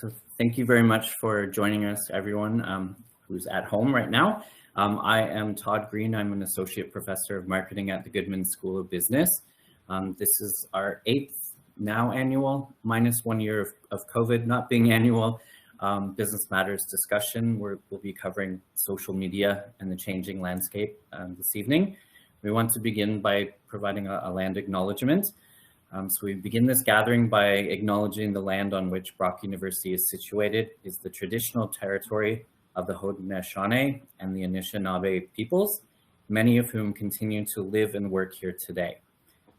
So thank you very much for joining us, everyone who's at home right now. I am Todd Green. I'm an associate professor of marketing at the Goodman School of Business. This is our 8th now annual, minus 1 year of COVID not being annual, Business Matters discussion. We'll be covering social media and the changing landscape this evening. We want to begin by providing a land acknowledgement. So we begin this gathering by acknowledging the land on which Brock University is situated is the traditional territory of the Haudenosaunee and the Anishinaabe peoples, many of whom continue to live and work here today.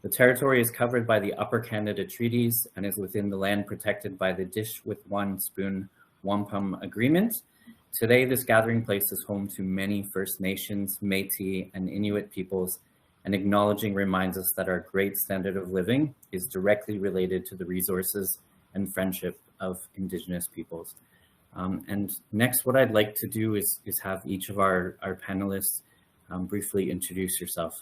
The territory is covered by the Upper Canada Treaties and is within the land protected by the Dish with One Spoon Wampum Agreement. Today, this gathering place is home to many First Nations, Métis, and Inuit peoples, and acknowledging reminds us that our great standard of living is directly related to the resources and friendship of Indigenous peoples. And next, what I'd like to do is have each of our panelists briefly introduce yourself.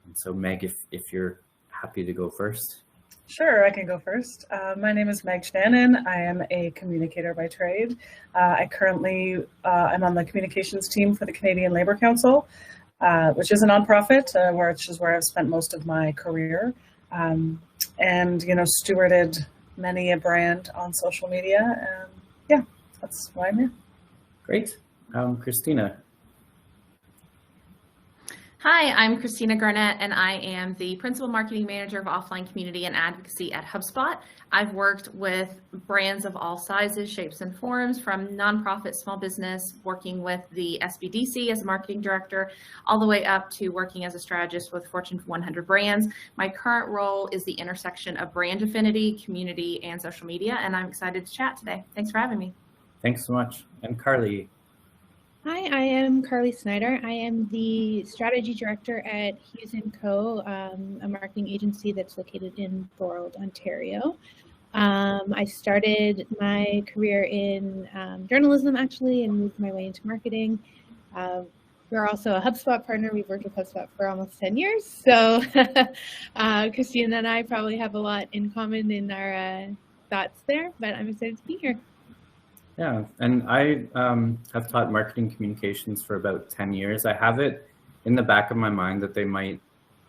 And so Meg, if you're happy to go first. Sure, I can go first. My name is Meg Shannon. I am a communicator by trade. I currently am on the communications team for the Canadian Labour Council, which is a nonprofit, which is where I've spent most of my career, and stewarded many a brand on social media. And yeah, that's why I'm here. Great, Christina. Hi, I'm Christina Garnett, and I am the Principal Marketing Manager of Offline Community and Advocacy at HubSpot. I've worked with brands of all sizes, shapes, and forms, from nonprofit, small business, working with the SBDC as a marketing director, all the way up to working as a strategist with Fortune 100 brands. My current role is the intersection of brand affinity, community, and social media, and I'm excited to chat today. Thanks for having me. Thanks so much. And Carly. Hi, I am Carly Snider. I am the strategy director at Hughes & Co., a marketing agency that's located in Thorold, Ontario. I started my career in journalism, actually, and moved my way into marketing. We're also a HubSpot partner. We've worked with HubSpot for almost 10 years. So Christina and I probably have a lot in common in our thoughts there, but I'm excited to be here. Yeah, and I have taught marketing communications for about 10 years. I have it in the back of my mind that they might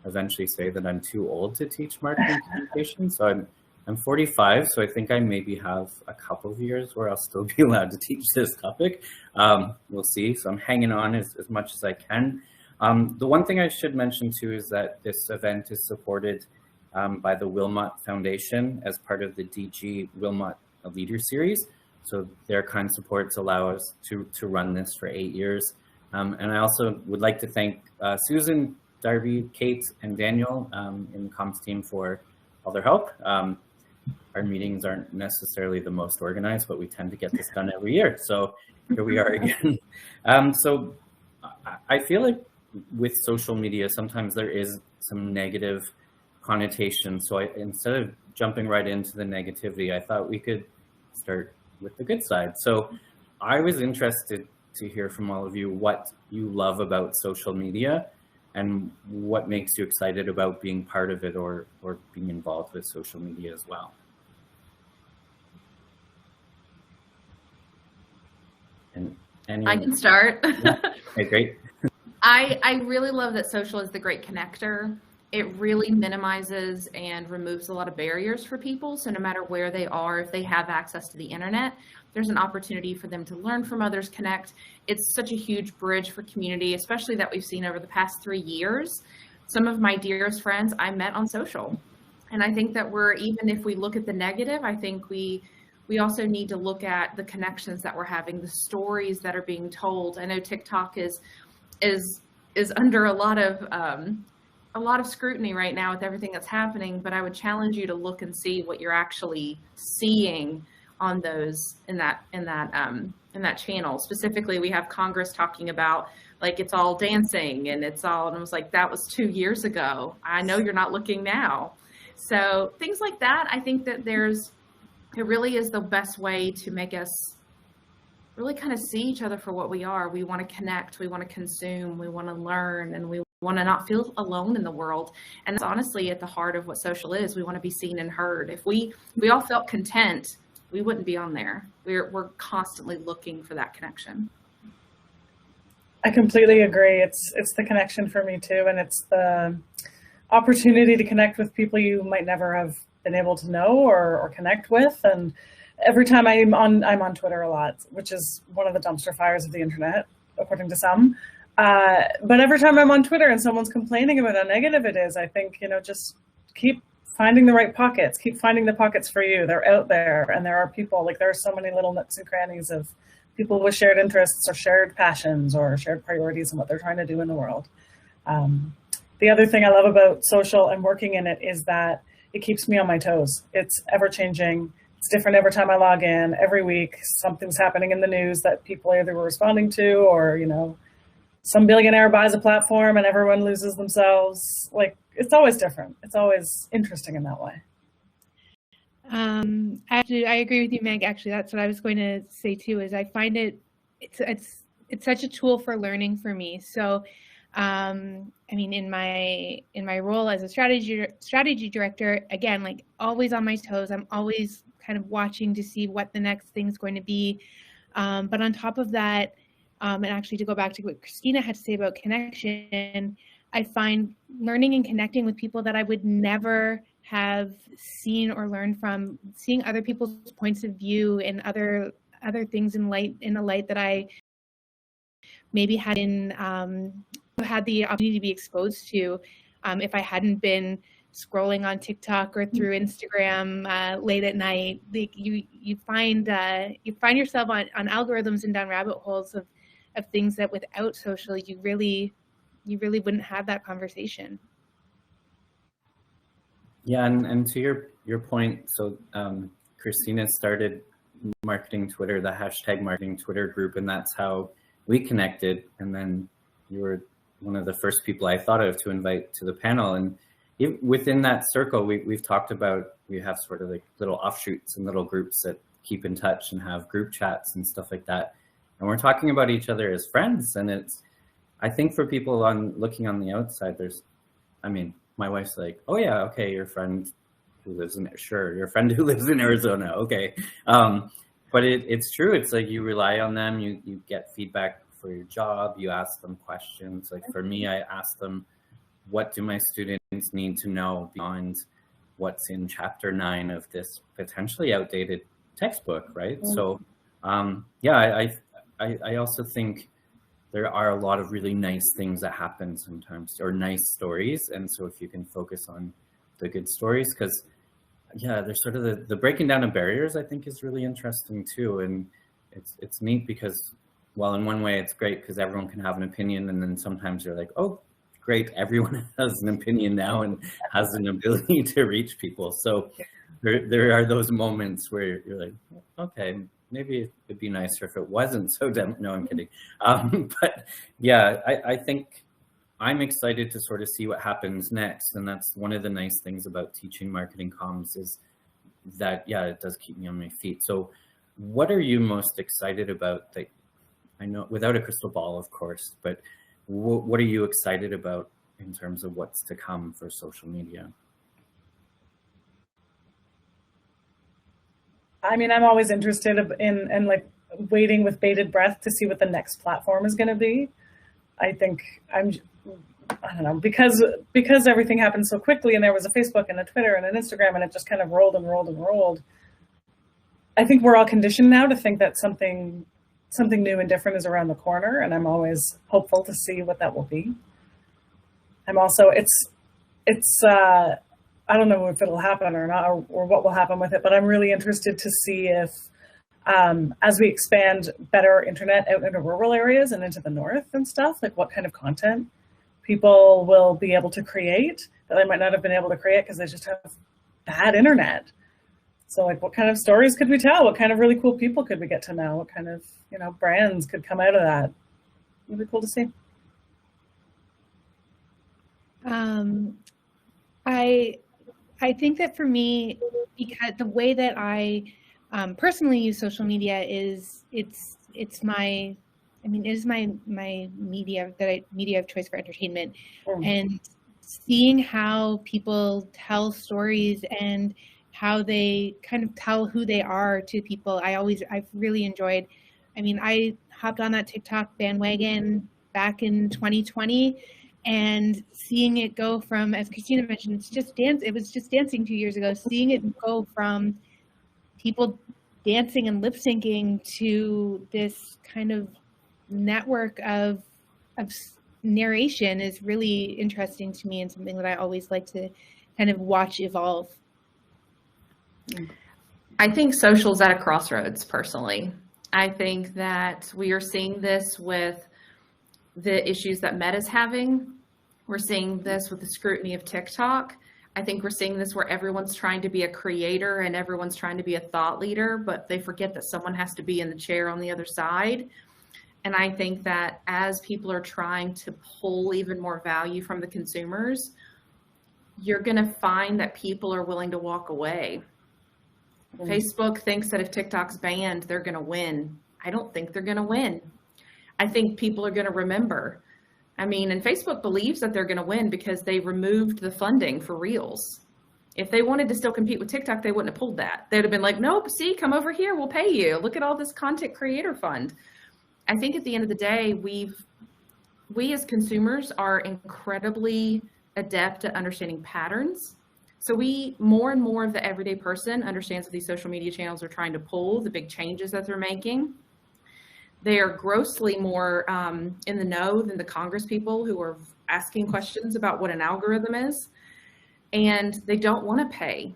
eventually say that I'm too old to teach marketing communications. So I'm 45, so I think I maybe have a couple of years where I'll still be allowed to teach this topic. We'll see. So I'm hanging on as much as I can. The one thing I should mention too is that this event is supported by the Wilmot Foundation as part of the DG Wilmot Leader Series. So their kind supports allow us to run this for 8 years. And I also would like to thank Susan, Darby, Kate, and Daniel in the comms team for all their help. Our meetings aren't necessarily the most organized, but we tend to get this done every year. So here we are again. So I feel like with social media, sometimes there is some negative connotation. So instead of jumping right into the negativity, I thought we could start with the good side. So I was interested to hear from all of you what you love about social media and what makes you excited about being part of it or being involved with social media as well. And I can start. Yeah. Okay, great. I really love that social is the great connector. It really minimizes and removes a lot of barriers for people. So no matter where they are, if they have access to the internet, there's an opportunity for them to learn from others, connect. It's such a huge bridge for community, especially that we've seen over the past 3 years. Some of my dearest friends I met on social. And I think that even if we look at the negative, I think we also need to look at the connections that we're having, the stories that are being told. I know TikTok is under a lot of scrutiny right now with everything that's happening, but I would challenge you to look and see what you're actually seeing on those in that channel. Specifically, we have Congress talking about like it's all dancing and it's all, and I was like, that was 2 years ago. I know you're not looking now. So things like that, I think that it really is the best way to make us really kind of see each other for what we are. We want to connect, we want to consume, we want to learn, and we want to not feel alone in the world. And that's honestly at the heart of what social is. We want to be seen and heard. If we all felt content we wouldn't be on there. We're constantly looking for that connection. I completely agree. It's the connection for me too, and it's the opportunity to connect with people you might never have been able to know or connect with. And every time I'm on Twitter a lot, which is one of the dumpster fires of the internet, according to some. But every time I'm on Twitter and someone's complaining about how negative it is, I think, just keep finding the right pockets, keep finding the pockets for you. They're out there, and there are people, like there are so many little nooks and crannies of people with shared interests or shared passions or shared priorities in what they're trying to do in the world. The other thing I love about social and working in it is that it keeps me on my toes. It's ever changing. It's different every time I log in. Every week, something's happening in the news that people either were responding to, or, some billionaire buys a platform and everyone loses themselves. Like, it's always different. It's always interesting in that way. Actually, I agree with you, Meg. Actually, that's what I was going to say too, is I find it's such a tool for learning for me. So, in my role as a strategy director, again, like always on my toes, I'm always kind of watching to see what the next thing's going to be. But on top of that, and actually to go back to what Christina had to say about connection, I find learning and connecting with people that I would never have seen or learned from, seeing other people's points of view and other things in a light that I maybe hadn't had the opportunity to be exposed to if I hadn't been scrolling on TikTok or through Instagram late at night. You find yourself on algorithms and down rabbit holes of things that without social you really wouldn't have that conversation. Yeah, and to your point, so Christina started Marketing Twitter, the hashtag Marketing Twitter group, and that's how we connected. And then you were one of the first people I thought of to invite to the panel. And within that circle, we've talked about, we have sort of like little offshoots and little groups that keep in touch and have group chats and stuff like that. And we're talking about each other as friends. And I think for people looking on the outside, my wife's like, oh yeah, okay, your friend who lives in, sure, your friend who lives in Arizona, okay. But it's true, it's like you rely on them, you get feedback for your job, you ask them questions. Like for me, I ask them, what do my students need to know beyond what's in chapter 9 of this potentially outdated textbook, right? Mm-hmm. So I also think there are a lot of really nice things that happen sometimes, or nice stories. And so if you can focus on the good stories, because there's sort of the breaking down of barriers, I think is really interesting too. And it's neat because, well, in one way it's great because everyone can have an opinion. And then sometimes you're like, oh, great, everyone has an opinion now and has an ability to reach people. So there are those moments where you're like, okay, maybe it'd be nicer if it wasn't so dumb. No, I'm kidding. But yeah, I think I'm excited to sort of see what happens next. And that's one of the nice things about teaching marketing comms is that, it does keep me on my feet. So what are you most excited about? That I know, without a crystal ball, of course, but what are you excited about in terms of what's to come for social media? I'm always interested in like waiting with bated breath to see what the next platform is going to be. I think I don't know, because everything happened so quickly and there was a Facebook and a Twitter and an Instagram and it just kind of rolled and rolled and rolled. I think we're all conditioned now to think that something new and different is around the corner, and I'm always hopeful to see what that will be. I'm also, I don't know if it'll happen or not, or what will happen with it, but I'm really interested to see if, as we expand better internet out into rural areas and into the north and stuff, like what kind of content people will be able to create that I might not have been able to create because they just have bad internet. So like, what kind of stories could we tell? What kind of really cool people could we get to know? What kind of, brands could come out of that? It'd be cool to see. I think that for me, because the way that I personally use social media is it is my media of choice for entertainment, and seeing how people tell stories and how they kind of tell who they are to people. I've really enjoyed, I mean, I hopped on that TikTok bandwagon back in 2020, and seeing it go from, as Christina mentioned, it was just dancing 2 years ago, seeing it go from people dancing and lip syncing to this kind of network of narration is really interesting to me, and something that I always like to kind of watch evolve. I think social's at a crossroads, personally. I think that we are seeing this with the issues that Meta's having. We're seeing this with the scrutiny of TikTok. I think we're seeing this where everyone's trying to be a creator and everyone's trying to be a thought leader, but they forget that someone has to be in the chair on the other side. And I think that as people are trying to pull even more value from the consumers, you're going to find that people are willing to walk away. Facebook thinks that if TikTok's banned, they're going to win. I don't think they're going to win. I think people are going to remember. I mean, and Facebook believes that they're going to win because they removed the funding for Reels. If they wanted to still compete with TikTok, they wouldn't have pulled that. They'd have been like, nope, see, come over here, we'll pay you. Look at all this content creator fund. I think at the end of the day, we as consumers are incredibly adept at understanding patterns. So more and more of the everyday person understands that these social media channels are trying to pull, the big changes that they're making. They are grossly more in the know than the Congress people who are asking questions about what an algorithm is. And they don't want to pay.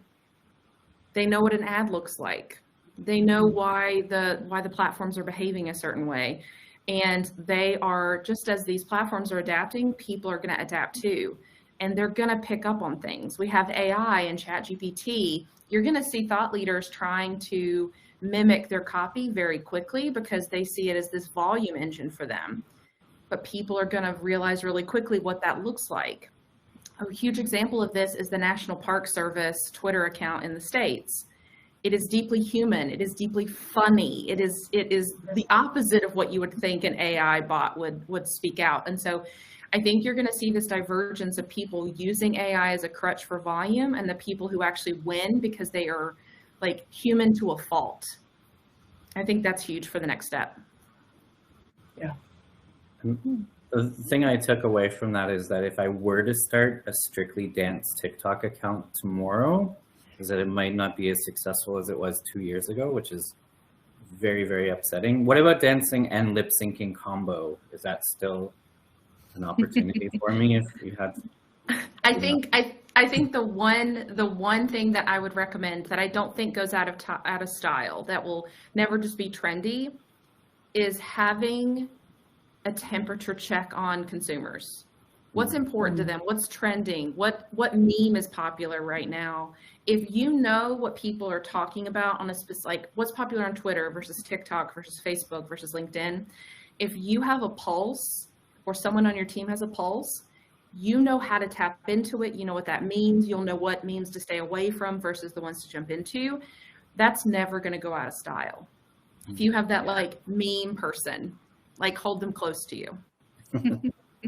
They know what an ad looks like. They know why the platforms are behaving a certain way. And they are, just as these platforms are adapting, people are going to adapt too. And they're going to pick up on things. We have AI and ChatGPT. You're going to see thought leaders trying to mimic their copy very quickly because they see it as this volume engine for them. But people are going to realize really quickly what that looks like. A huge example of this is the National Park Service Twitter account in the States. It is deeply human. It is deeply funny. It is the opposite of what you would think an AI bot would speak out. And so I think you're going to see this divergence of people using AI as a crutch for volume and the people who actually win because they are like human to a fault. I think that's huge for the next step. Yeah. The thing I took away from that is that if I were to start a strictly dance TikTok account tomorrow, is that it might not be as successful as it was 2 years ago, which is very, very upsetting. What about dancing and lip syncing combo? Is that still an opportunity for me if you had? I think the one thing that I would recommend that I don't think goes out of style, that will never just be trendy, is having a temperature check on consumers. What's important to them? What's trending? What meme is popular right now? If you know what people are talking about on a specific, like what's popular on Twitter versus TikTok versus Facebook versus LinkedIn, if you have a pulse or someone on your team has a pulse, you know how to tap into it. You know what that means. You'll know what memes to stay away from versus the ones to jump into. That's never going to go out of style. If you have that like meme person, like hold them close to you.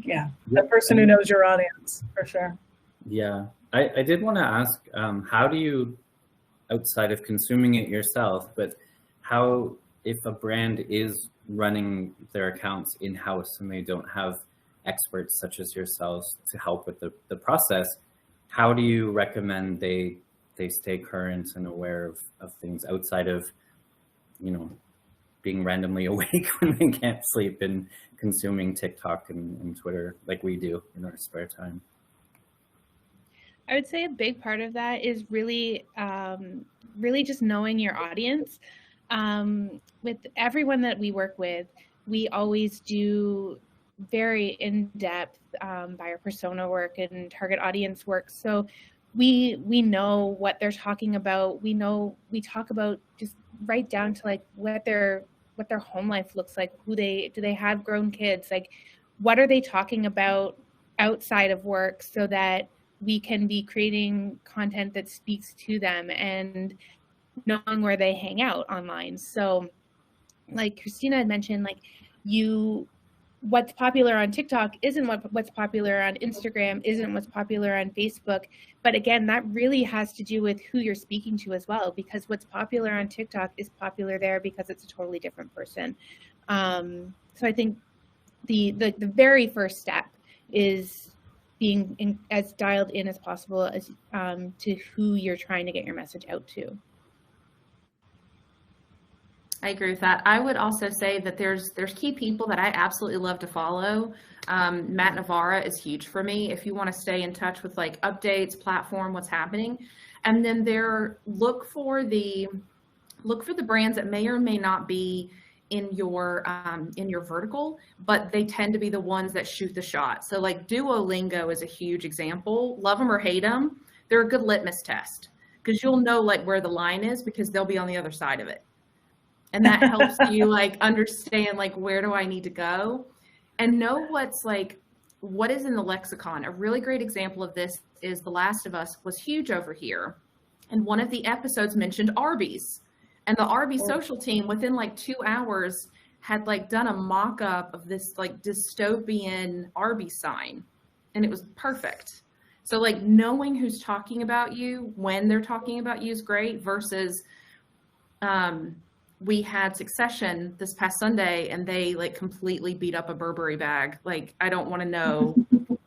Yeah, the person who knows your audience, for sure. Yeah, I did want to ask, how do you, outside of consuming it yourself, but how, if a brand is running their accounts in-house and they don't have experts such as yourselves to help with the process, how do you recommend they stay current and aware of things outside of, you know, being randomly awake when they can't sleep and consuming TikTok and Twitter like we do in our spare time? I would say a big part of that is really just knowing your audience. With everyone that we work with, we always do very in-depth buyer persona work and target audience work. So we know what they're talking about. We talk about just right down to like what their home life looks like. Do they have grown kids? Like, what are they talking about outside of work so that we can be creating content that speaks to them and knowing where they hang out online. So like Christina had mentioned, like what's popular on TikTok isn't what's popular on Instagram, isn't what's popular on Facebook. But again, that really has to do with who you're speaking to as well, because what's popular on TikTok is popular there because it's a totally different person. So I think the very first step is being as dialed in as possible as to who you're trying to get your message out to. I agree with that. I would also say that there's key people that I absolutely love to follow. Matt Navarra is huge for me if you want to stay in touch with like updates, platform, what's happening. And then look for the brands that may or may not be in your vertical, but they tend to be the ones that shoot the shot. So like Duolingo is a huge example. Love them or hate them, they're a good litmus test, because you'll know like where the line is because they'll be on the other side of it. And that helps you like understand like where do I need to go and know what is in the lexicon. A really great example of this is The Last of Us was huge over here. And one of the episodes mentioned Arby's. And the Arby's social team within like 2 hours had like done a mock-up of this like dystopian Arby's sign. And it was perfect. So like knowing who's talking about you when they're talking about you is great versus we had Succession this past Sunday and they like completely beat up a Burberry bag. Like, I don't want to know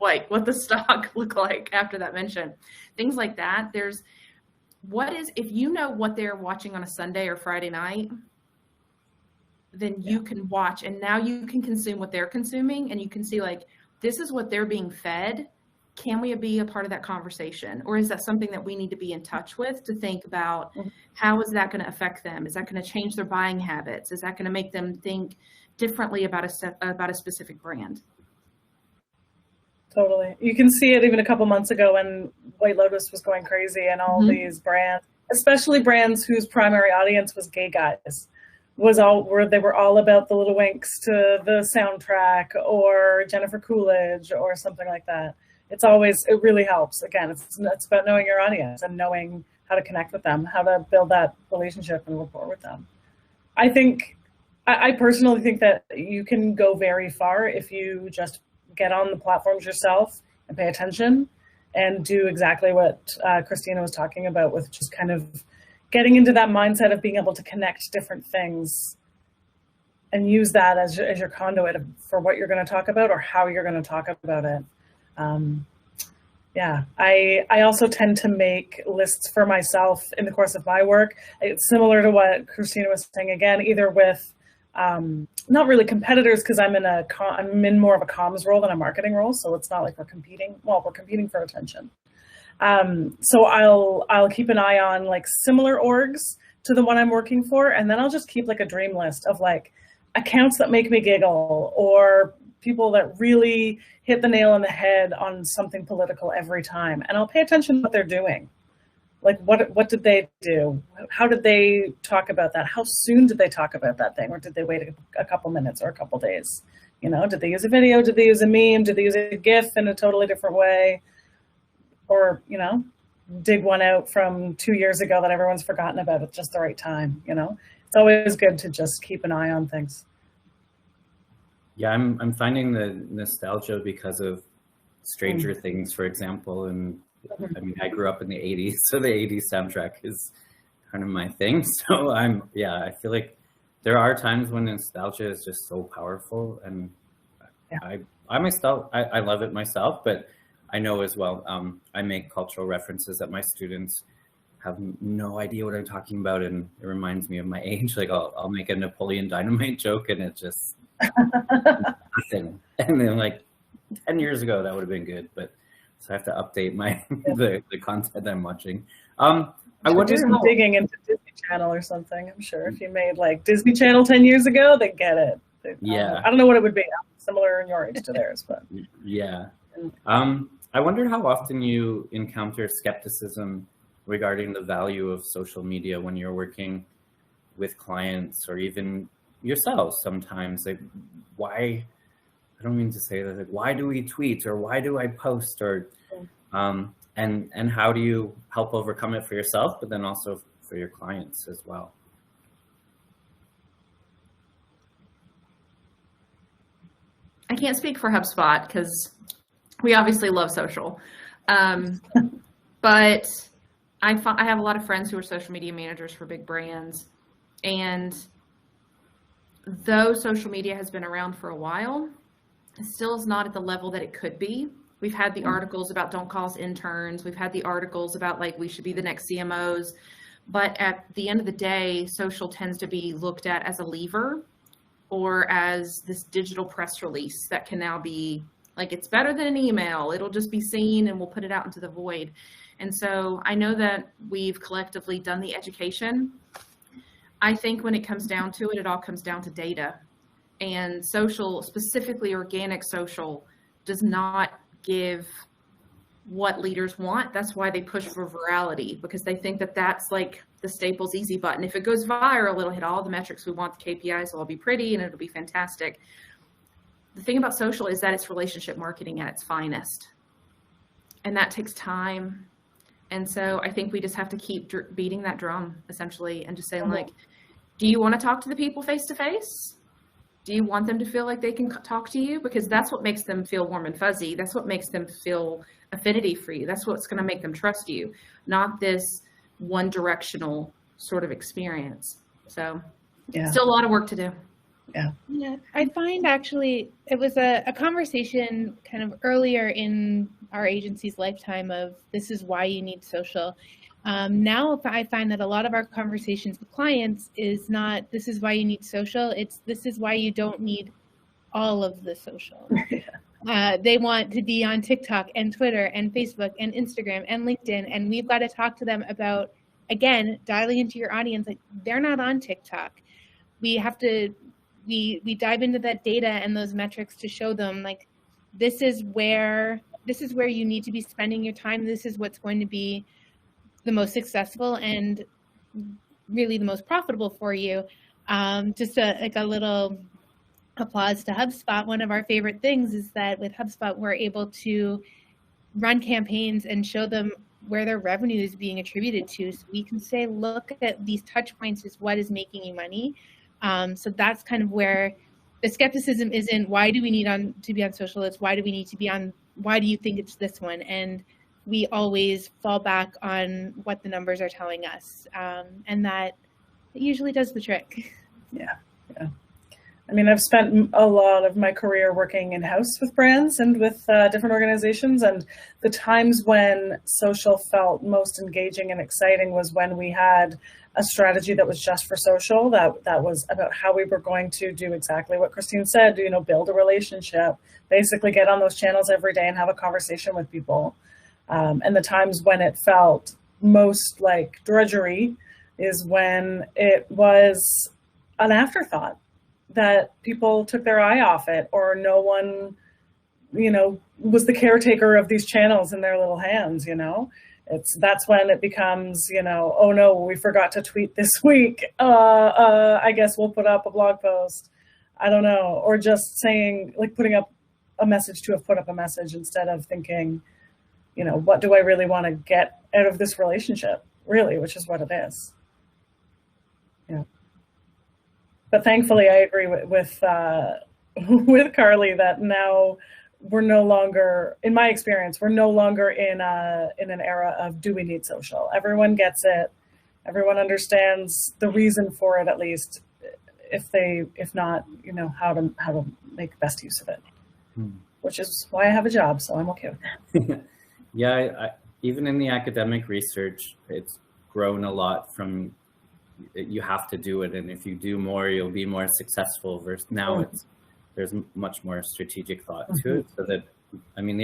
like what the stock looked like after that mention. Things like that. If you know what they're watching on a Sunday or Friday night, then you can watch and now you can consume what they're consuming and you can see like, this is what they're being fed. Can we be a part of that conversation? Or is that something that we need to be in touch with to think about how is that going to affect them? Is that going to change their buying habits? Is that going to make them think differently about a specific brand? Totally. You can see it even a couple months ago when White Lotus was going crazy and all these brands, especially brands whose primary audience was gay guys, they were all about the little winks to the soundtrack or Jennifer Coolidge or something like that. It really helps. Again, it's about knowing your audience and knowing how to connect with them, how to build that relationship and rapport with them. I personally think that you can go very far if you just get on the platforms yourself and pay attention and do exactly what Christina was talking about with just kind of getting into that mindset of being able to connect different things and use that as your conduit for what you're going to talk about or how you're going to talk about it. I also tend to make lists for myself in the course of my work. It's similar to what Christina was saying again, either with not really competitors because I'm in more of a comms role than a marketing role, so it's not like we're competing. Well, we're competing for attention. So I'll keep an eye on like similar orgs to the one I'm working for, and then I'll just keep like a dream list of like accounts that make me giggle or people that really hit the nail on the head on something political every time. And I'll pay attention to what they're doing. Like what did they do? How did they talk about that? How soon did they talk about that thing? Or did they wait a couple minutes or a couple days? You know, did they use a video? Did they use a meme? Did they use a GIF in a totally different way? Or, you know, dig one out from 2 years ago that everyone's forgotten about at just the right time, you know? It's always good to just keep an eye on things. Yeah, I'm finding the nostalgia because of Stranger Things, for example. And I mean, I grew up in the 80s, so the 80s soundtrack is kind of my thing. So I feel like there are times when nostalgia is just so powerful. And I myself, I love it myself, but I know as well, I make cultural references that my students have no idea what I'm talking about. And it reminds me of my age. Like I'll make a Napoleon Dynamite joke and it just nothing. And then like 10 years ago, that would have been good. But so I have to update my the content I'm watching. I would do some digging into Disney Channel or something. I'm sure if you made like Disney Channel 10 years ago, they get it. I don't know what it would be. Similar in your age to theirs, but yeah. I wonder how often you encounter skepticism regarding the value of social media when you're working with clients or even yourselves sometimes. Like, why? I don't mean to say that. Like, why do we tweet or why do I post or, and how do you help overcome it for yourself, but then also for your clients as well? I can't speak for HubSpot because we obviously love social. But I have a lot of friends who are social media managers for big brands. And though social media has been around for a while, it still is not at the level that it could be. We've had the articles about don't call us interns. We've had the articles about like we should be the next CMOs. But at the end of the day, social tends to be looked at as a lever or as this digital press release that can now be like, it's better than an email. It'll just be seen and we'll put it out into the void. And so I know that we've collectively done the education. I think when it comes down to it, it all comes down to data. And social, specifically organic social, does not give what leaders want. That's why they push for virality, because they think that that's like the Staples easy button. If it goes viral, it'll hit all the metrics we want, the KPIs will all be pretty and it'll be fantastic. The thing about social is that it's relationship marketing at its finest. And that takes time. And so I think we just have to keep beating that drum, essentially, and just saying, like, do you want to talk to the people face to face? Do you want them to feel like they can talk to you? Because that's what makes them feel warm and fuzzy. That's what makes them feel affinity for you. That's what's going to make them trust you, not this one directional sort of experience. So still a lot of work to do. Yeah, I find actually it was a conversation kind of earlier in our agency's lifetime of this is why you need social. Now I find that a lot of our conversations with clients is not this is why you need social, it's this is why you don't need all of the social. They want to be on TikTok and Twitter and Facebook and Instagram and LinkedIn, and we've got to talk to them about, again, dialing into your audience. Like, they're not on TikTok. We have to we dive into that data and those metrics to show them, like, this is where you need to be spending your time. This is what's going to be the most successful and really the most profitable for you. Just a little applause to HubSpot. One of our favorite things is that with HubSpot, we're able to run campaigns and show them where their revenue is being attributed to. So we can say, look at these touch points is what is making you money. So that's kind of where the skepticism isn't, why do we need to be on social? It's why do we need to be on, why do you think it's this one? And we always fall back on what the numbers are telling us. And that usually does the trick. Yeah. I mean, I've spent a lot of my career working in-house with brands and with different organizations, and the times when social felt most engaging and exciting was when we had a strategy that was just for social, that was about how we were going to do exactly what Christine said, build a relationship, basically get on those channels every day and have a conversation with people. And the times when it felt most like drudgery is when it was an afterthought, that people took their eye off it, or no one, was the caretaker of these channels in their little hands, That's when it becomes, oh no, we forgot to tweet this week. I guess we'll put up a blog post. I don't know. Or just saying, like, putting up a message to have put up a message instead of thinking, what do I really want to get out of this relationship, really, which is what it is. Yeah. But thankfully, I agree with Carly that now we're no longer, in my experience, we're no longer in an era of do we need social. Everyone gets it. Everyone understands the reason for it, at least. If not, how to make best use of it. Which is why I have a job, so I'm okay with that. Yeah, even in the academic research, it's grown a lot from you have to do it, and if you do more, you'll be more successful. Versus now, there's much more strategic thought to it. So that, I mean,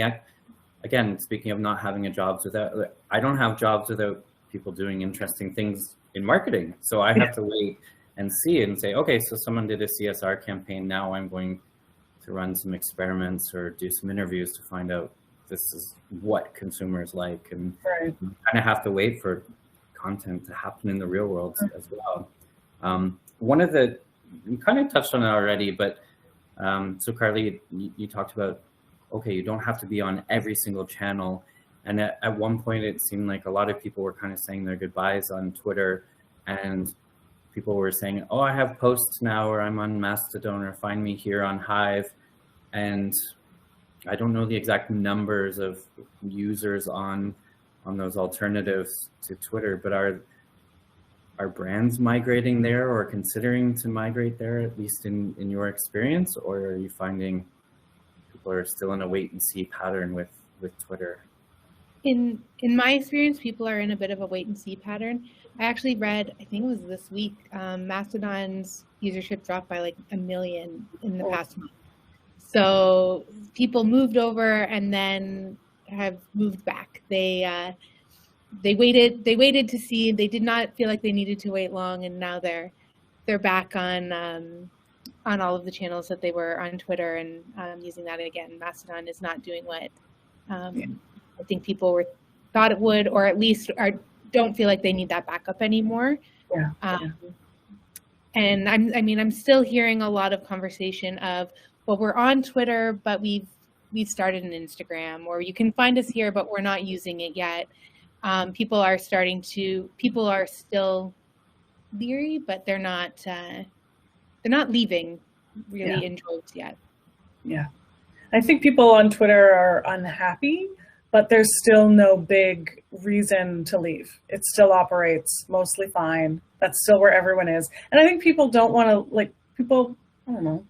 again, speaking of not having a jobs without, I don't have jobs without people doing interesting things in marketing. So I have to wait and see and say, okay, so someone did a CSR campaign. Now I'm going to run some experiments or do some interviews to find out this is what consumers like, and you kind of have to wait for content to happen in the real world as well. One of the, you kind of touched on it already, but so Carly, you talked about, okay, you don't have to be on every single channel. And at one point it seemed like a lot of people were kind of saying their goodbyes on Twitter, and people were saying, oh, I have posts now, or I'm on Mastodon, or find me here on Hive. and I don't know the exact numbers of users on those alternatives to Twitter, but are brands migrating there or considering to migrate there, at least in your experience, or are you finding people are still in a wait and see pattern with Twitter? In my experience, people are in a bit of a wait and see pattern. I actually read, I think it was this week, Mastodon's usership dropped by like 1 million in the past month. So people moved over and then have moved back. They waited to see. They did not feel like they needed to wait long, and now they're back on all of the channels that they were on Twitter and using that again. Mastodon is not doing what I think people thought it would, or at least don't feel like they need that backup anymore. And I'm still hearing a lot of conversation of, well, we're on Twitter, but we've started an Instagram, or you can find us here, but we're not using it yet. People are still leery, but they're not leaving really in droves yet. Yeah. I think people on Twitter are unhappy, but there's still no big reason to leave. It still operates mostly fine. That's still where everyone is. And I think people don't want to, I don't know.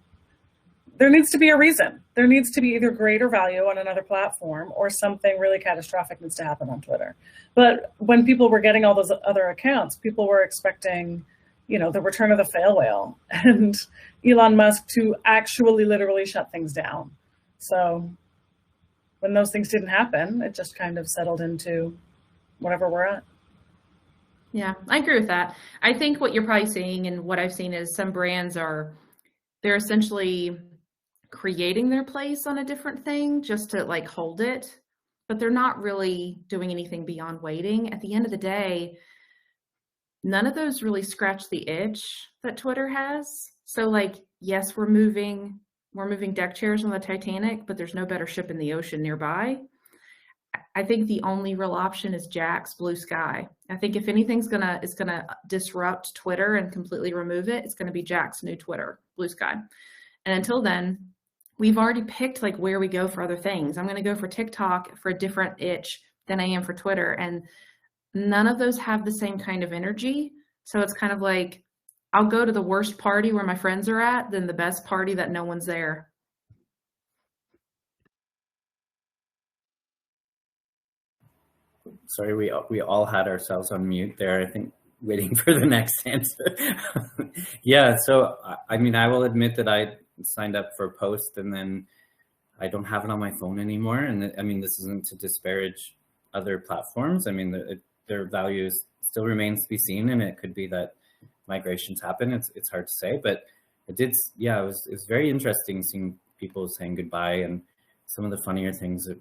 There needs to be a reason. There needs to be either greater value on another platform or something really catastrophic needs to happen on Twitter. But when people were getting all those other accounts, people were expecting, the return of the fail whale and Elon Musk to actually literally shut things down. So when those things didn't happen, it just kind of settled into whatever we're at. Yeah, I agree with that. I think what you're probably seeing and what I've seen is some brands they're essentially creating their place on a different thing just to hold it, but they're not really doing anything beyond waiting. At the end of the day, none of those really scratch the itch that Twitter has. So yes, we're moving deck chairs on the Titanic, but there's no better ship in the ocean nearby. I think the only real option is Jack's Blue Sky. I think if anything's is gonna disrupt Twitter and completely remove it, it's gonna be Jack's new Twitter, Blue Sky. And until then, we've already picked where we go for other things. I'm gonna go for TikTok for a different itch than I am for Twitter, and none of those have the same kind of energy. So it's kind of I'll go to the worst party where my friends are at than the best party that no one's there. Sorry, we all had ourselves on mute there, I think, waiting for the next answer. Yeah, so I will admit that I signed up for Post and then I don't have it on my phone anymore. And this isn't to disparage other platforms. Their values still remains to be seen, and it could be that migrations happen. It's hard to say, but it was very interesting seeing people saying goodbye. And some of the funnier things that,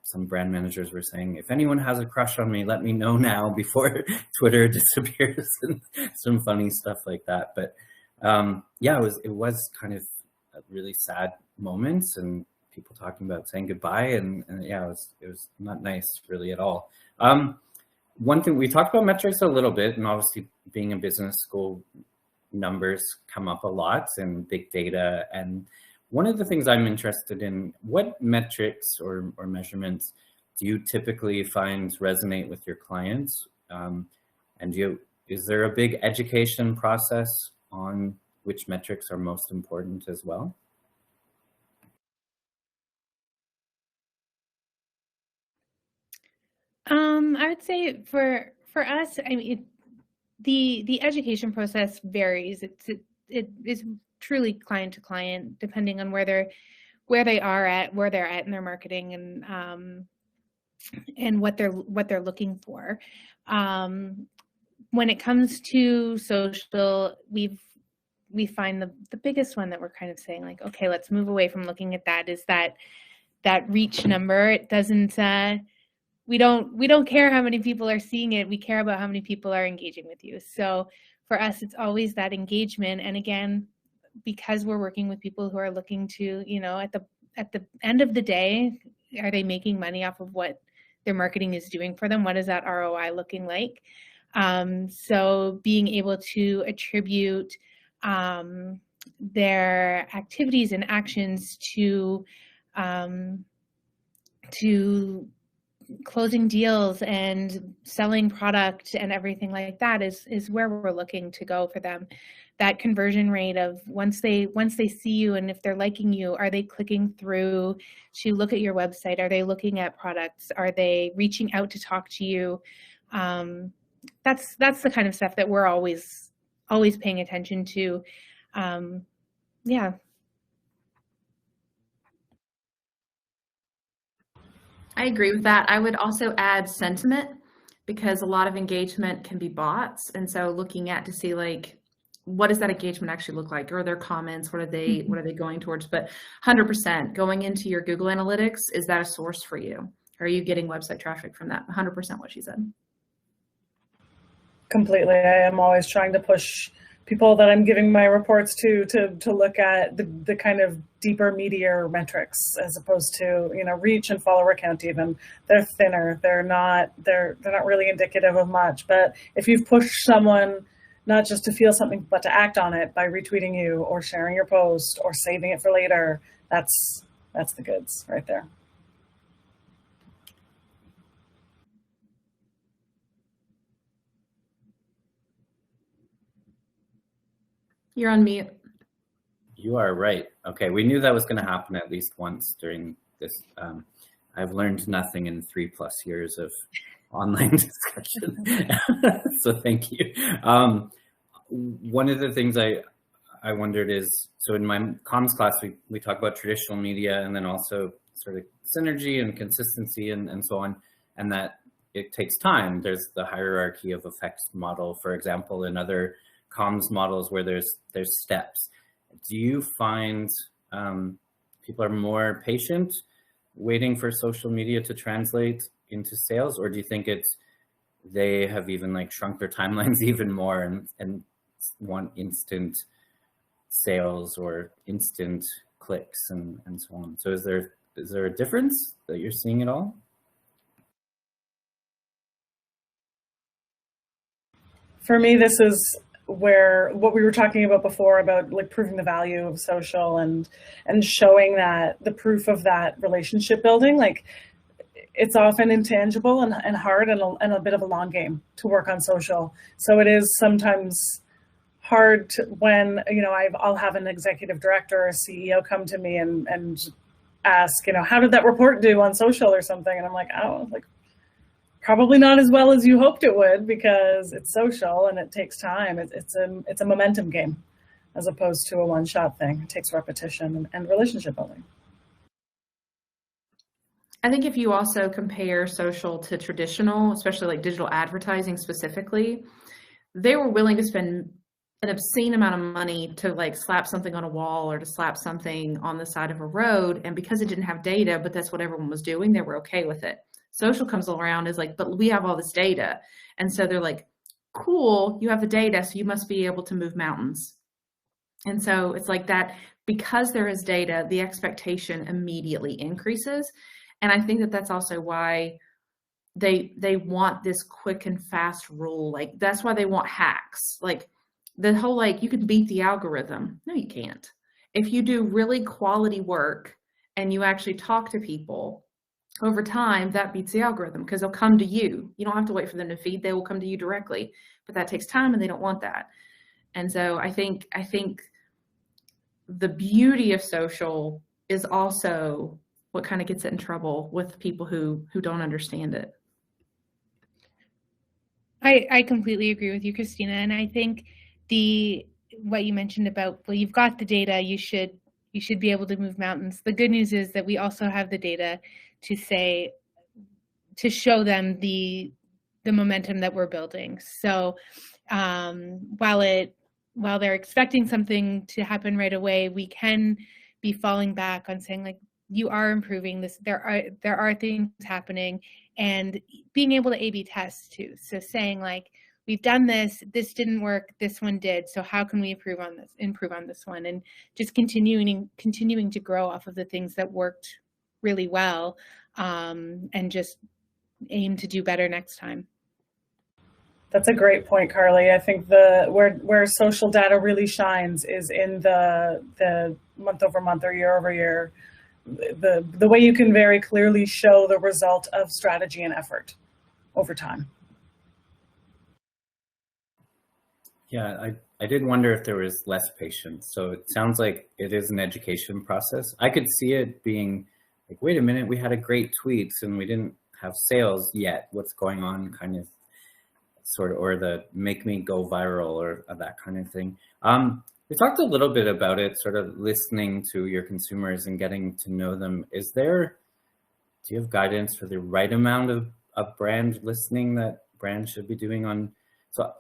some brand managers were saying, if anyone has a crush on me, let me know now before Twitter disappears, and some funny stuff like that. But it was kind of a really sad moments and people talking about saying goodbye, and it was not nice really at all. One thing, we talked about metrics a little bit, and obviously being a business school, numbers come up a lot and big data. And one of the things I'm interested in, what metrics or measurements do you typically find resonate with your clients? Is there a big education process on which metrics are most important as well? I would say for us, the education process varies. It is truly client to client, depending on where they're at in their marketing and what they're looking for. When it comes to social, we find the biggest one that we're kind of saying okay, let's move away from looking at that, is that reach number. It doesn't we don't care how many people are seeing it. We care about how many people are engaging with you. So for us, it's always that engagement. And again, because we're working with people who are looking to, at the end of the day, are they making money off of what their marketing is doing for them? What is that ROI looking like? So being able to attribute their activities and actions to closing deals and selling product and everything like that is where we're looking to go for them. That conversion rate of once they see you, and if they're liking you, are they clicking through to look at your website? Are they looking at products? Are they reaching out to talk to you? That's the kind of stuff that we're always paying attention to. Yeah. I agree with that. I would also add sentiment, because a lot of engagement can be bots. And so looking at to see like, what does that engagement actually look like? Or their comments, what are they going towards? But 100% going into your Google Analytics, is that a source for you? Are you getting website traffic from that? 100% what she said. Completely. I am always trying to push people that I'm giving my reports to look at the kind of deeper, meatier metrics, as opposed to, you know, reach and follower count. Even they're thinner. They're not really indicative of much. But if you've pushed someone not just to feel something, but to act on it by retweeting you or sharing your post or saving it for later, that's the goods right there. You're on mute. You are right. Okay, we knew that was going to happen at least once during this. I've learned nothing in 3+ years of online discussion. So thank you. One of the things I wondered is, so in my comms class, we talk about traditional media and then also sort of synergy and consistency and so on, and that it takes time. There's the hierarchy of effects model, for example, in other comms models where there's steps. Do you find people are more patient waiting for social media to translate into sales, or do you think they have even like shrunk their timelines even more and want instant sales or instant clicks and so on? So is there a difference that you're seeing at all? For me, this is where what we were talking about before about like proving the value of social and showing that the proof of that relationship building, like it's often intangible and hard and a bit of a long game to work on social. So it is sometimes hard when, you know, I'll have an executive director or a CEO come to me and ask, you know, how did that report do on social or something? And I'm like, oh, like, probably not as well as you hoped it would, because it's social and it takes time. It's a momentum game as opposed to a one-shot thing. It takes repetition and relationship building. I think if you also compare social to traditional, especially like digital advertising specifically, they were willing to spend an obscene amount of money to like slap something on a wall or to slap something on the side of a road. And because it didn't have data, but that's what everyone was doing, they were okay with it. Social comes around is like, but we have all this data. And so they're like, cool, you have the data, so you must be able to move mountains. And so it's like that, because there is data, the expectation immediately increases. And I think that that's also why they want this quick and fast rule. Like that's why they want hacks. Like the whole, like, you can beat the algorithm. No, you can't. If you do really quality work and you actually talk to people, over time, that beats the algorithm, because they'll come to you. You don't have to wait for them to feed. They will come to you directly, but that takes time and they don't want that. And so I think the beauty of social is also what kind of gets it in trouble with people who don't understand it. I completely agree with you, Christina. And I think what you mentioned about, well, you've got the data, you should be able to move mountains. The good news is that we also have the data to show them the momentum that we're building. So while they're expecting something to happen right away, we can be falling back on saying, like, you are improving this. There are things happening, and being able to A/B test too. So saying, like, we've done this didn't work, this one did. So how can we improve on this one? And just continuing to grow off of the things that worked really well, and just aim to do better next time. That's a great point, Carly. I think where social data really shines is in the month over month or year over year, the way you can very clearly show the result of strategy and effort over time. Yeah, I did wonder if there was less patience. So it sounds like it is an education process. I could see it being like, wait a minute, we had a great tweets and we didn't have sales yet. What's going on, kind of, sort of, or the make me go viral or that kind of thing. We talked a little bit about it, sort of listening to your consumers and getting to know them. Do you have guidance for the right amount of brand listening that brands should be doing on? So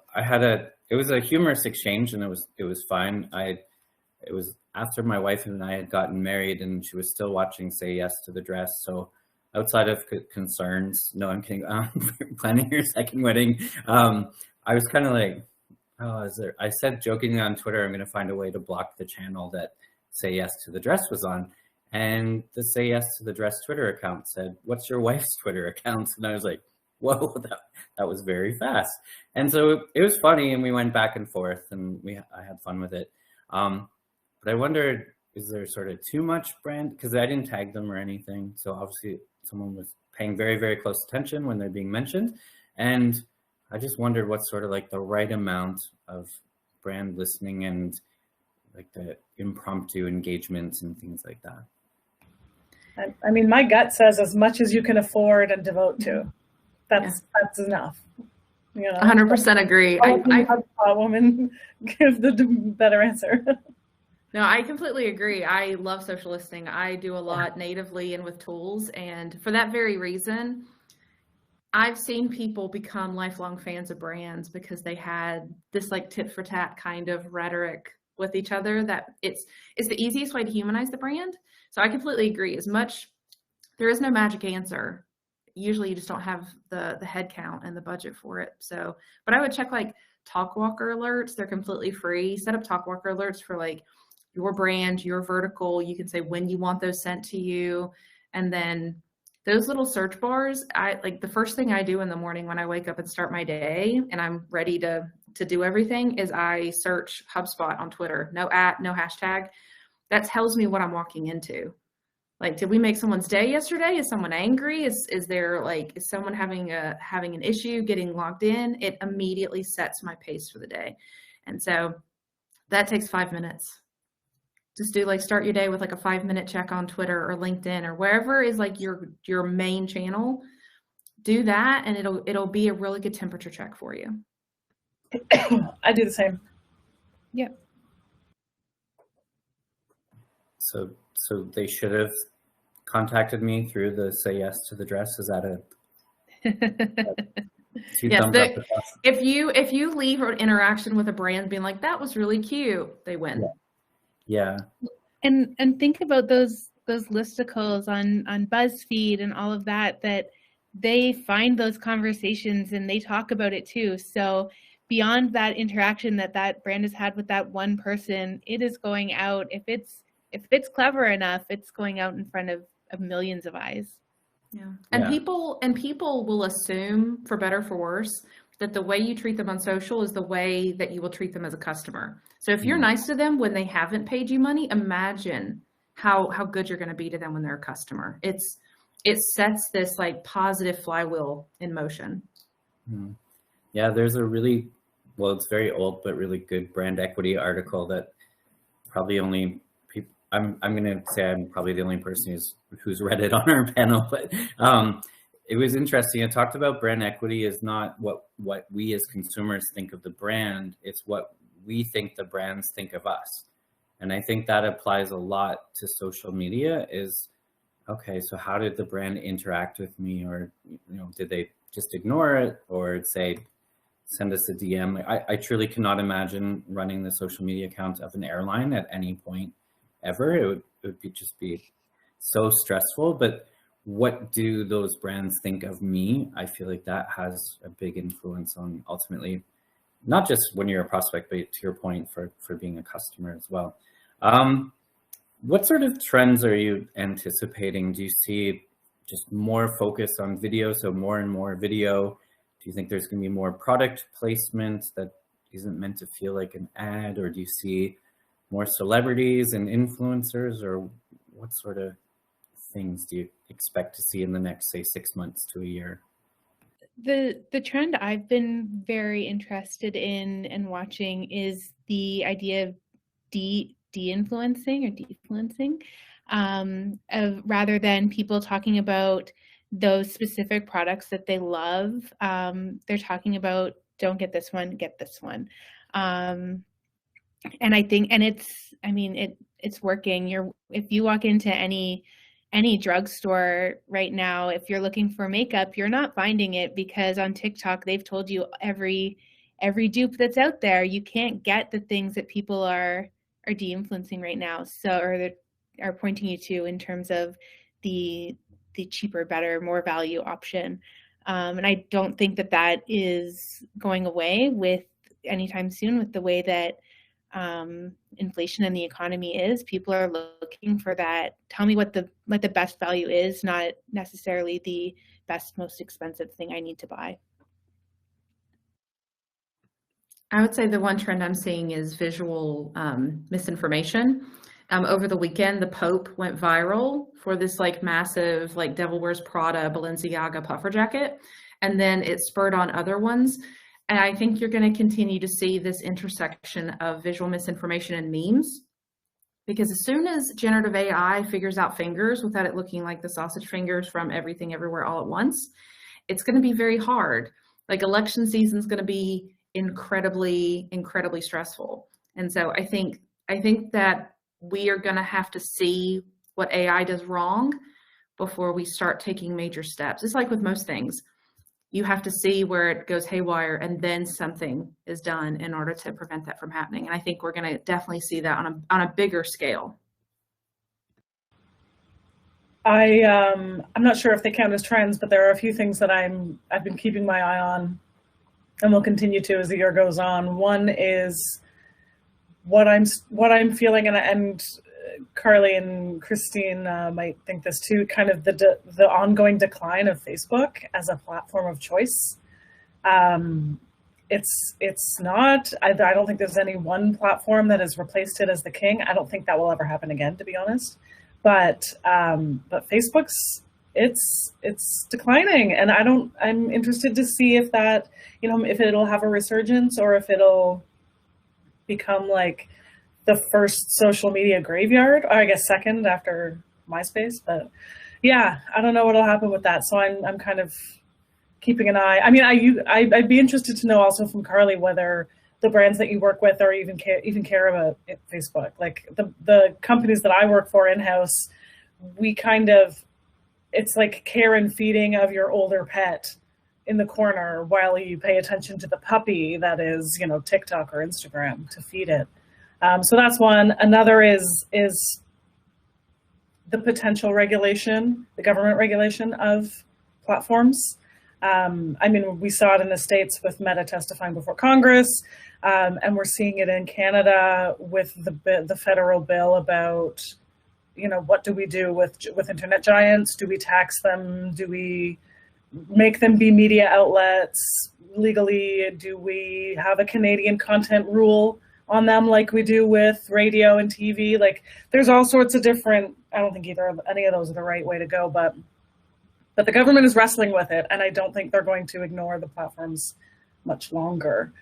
it was a humorous exchange and it was fine. It was after my wife and I had gotten married and she was still watching Say Yes to the Dress. So outside of concerns, no, I'm kidding, planning your second wedding, I was kind of like, I said jokingly on Twitter, I'm going to find a way to block the channel that Say Yes to the Dress was on. And the Say Yes to the Dress Twitter account said, what's your wife's Twitter account? And I was like, whoa, that was very fast. And so it was funny and we went back and forth and I had fun with it. But I wondered, is there sort of too much brand? Because I didn't tag them or anything. So obviously someone was paying very, very close attention when they're being mentioned. And I just wondered what's sort of like the right amount of brand listening and like the impromptu engagements and things like that. I mean, my gut says as much as you can afford and devote to. That's enough. You know, 100% agree. A woman give the better answer. No, I completely agree. I love social listening. I do a lot natively and with tools. And for that very reason, I've seen people become lifelong fans of brands because they had this like tit for tat kind of rhetoric with each other that it's the easiest way to humanize the brand. So I completely agree. There is no magic answer. Usually you just don't have the head count and the budget for it. So, but I would check like Talkwalker alerts. They're completely free. Set up Talkwalker alerts for like your brand, your vertical. You can say when you want those sent to you. And then those little search bars, the first thing I do in the morning when I wake up and start my day and I'm ready to do everything is I search HubSpot on Twitter. No @ no hashtag. That tells me what I'm walking into. Like, did we make someone's day yesterday? Is someone angry? Is someone having an issue getting logged in? It immediately sets my pace for the day. And so that takes 5 minutes. Just start your day with like a 5-minute check on Twitter or LinkedIn or wherever is like your main channel. Do that and it'll be a really good temperature check for you. I do the same. Yeah. So they should have contacted me through the Say Yes to the Dress. Is that two thumbs up? If you leave an interaction with a brand being like, that was really cute, they win. Yeah. And think about those listicles on BuzzFeed and all of that they find those conversations and they talk about it too. So beyond that interaction that brand has had with that one person, it is going out. If it's clever enough, it's going out in front of millions of eyes. Yeah. And people will assume, for better or for worse, that the way you treat them on social is the way that you will treat them as a customer. So if you're nice to them when they haven't paid you money, imagine how good you're going to be to them when they're a customer. It sets this like positive flywheel in motion. Yeah, there's a really, it's very old, but really good brand equity article that probably only people, I'm going to say I'm probably the only person who's read it on our panel, but it was interesting. It talked about brand equity is not what we as consumers think of the brand, it's what we think the brands think of us. And I think that applies a lot to social media is, okay, so how did the brand interact with me? Or, did they just ignore it or say, send us a DM? I truly cannot imagine running the social media account of an airline at any point ever. It would just be so stressful. But what do those brands think of me? I feel like that has a big influence on ultimately, not just when you're a prospect, but to your point for being a customer as well. What sort of trends are you anticipating? Do you see just more focus on video, so more and more video? Do you think there's going to be more product placement that isn't meant to feel like an ad, or do you see more celebrities and influencers, or what sort of things do you expect to see in the next, say, 6 months to a year? The trend I've been very interested in and watching is the idea of de-influencing or defluencing, rather than people talking about those specific products that they love. They're talking about, don't get this one, get this one. And I think, and it's working. If you walk into any drugstore right now, if you're looking for makeup, you're not finding it, because on TikTok they've told you every dupe that's out there. You can't get the things that people are de-influencing right now, or that are pointing you to in terms of the cheaper, better, more value option. And I don't think that is going away with anytime soon, with the way that inflation in the economy is. People are looking for that. Tell me what the best value is, not necessarily the best, most expensive thing I need to buy. I would say the one trend I'm seeing is visual misinformation. Over the weekend, the Pope went viral for this like massive, like Devil Wears Prada, Balenciaga puffer jacket. And then it spurred on other ones. And I think you're going to continue to see this intersection of visual misinformation and memes, because as soon as generative AI figures out fingers without it looking like the sausage fingers from Everything Everywhere All at Once, it's going to be very hard. Like election season is going to be incredibly, incredibly stressful. And so I think that we are going to have to see what AI does wrong before we start taking major steps. It's like with most things. You have to see where it goes haywire, and then something is done in order to prevent that from happening. And I think we're going to definitely see that on a bigger scale. I'm not sure if they count as trends, but there are a few things that I've been keeping my eye on, and will continue to as the year goes on. One is what I'm feeling, and Carly and Christine might think this too, kind of the ongoing decline of Facebook as a platform of choice. It's not, I don't think there's any one platform that has replaced it as the king. I don't think that will ever happen again, to be honest. But Facebook's, it's declining, and I'm interested to see if that, if it'll have a resurgence, or if it'll become like the first social media graveyard, or I guess second after MySpace. But yeah, I don't know what'll happen with that. So I'm kind of keeping an eye. I mean, I'd be interested to know also from Carly whether the brands that you work with or even care about Facebook. Like the companies that I work for in-house, we kind of, it's like care and feeding of your older pet in the corner while you pay attention to the puppy that is, TikTok or Instagram to feed it. So that's one. Another is the potential regulation, the government regulation of platforms. I mean, we saw it in the States with Meta testifying before Congress, and we're seeing it in Canada with the federal bill about, what do we do with internet giants? Do we tax them? Do we make them be media outlets legally? Do we have a Canadian content rule on them like we do with radio and TV? Like, there's all sorts of different, I don't think any of those are the right way to go, but the government is wrestling with it, and I don't think they're going to ignore the platforms much longer.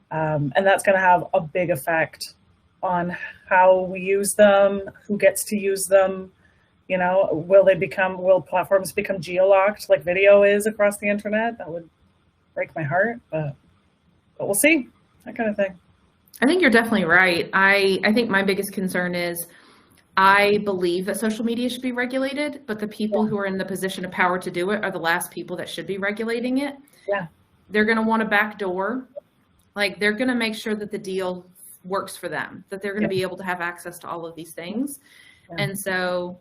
And that's going to have a big effect on how we use them, who gets to use them. Will platforms become geo-locked like video is across the internet? That would break my heart, but we'll see, that kind of thing. I think you're definitely right. I think my biggest concern is, I believe that social media should be regulated, but the people who are in the position of power to do it are the last people that should be regulating it. Yeah. They're going to want a back door. Like, they're going to make sure that the deal works for them, that they're going to be able to have access to all of these things. Yeah. And so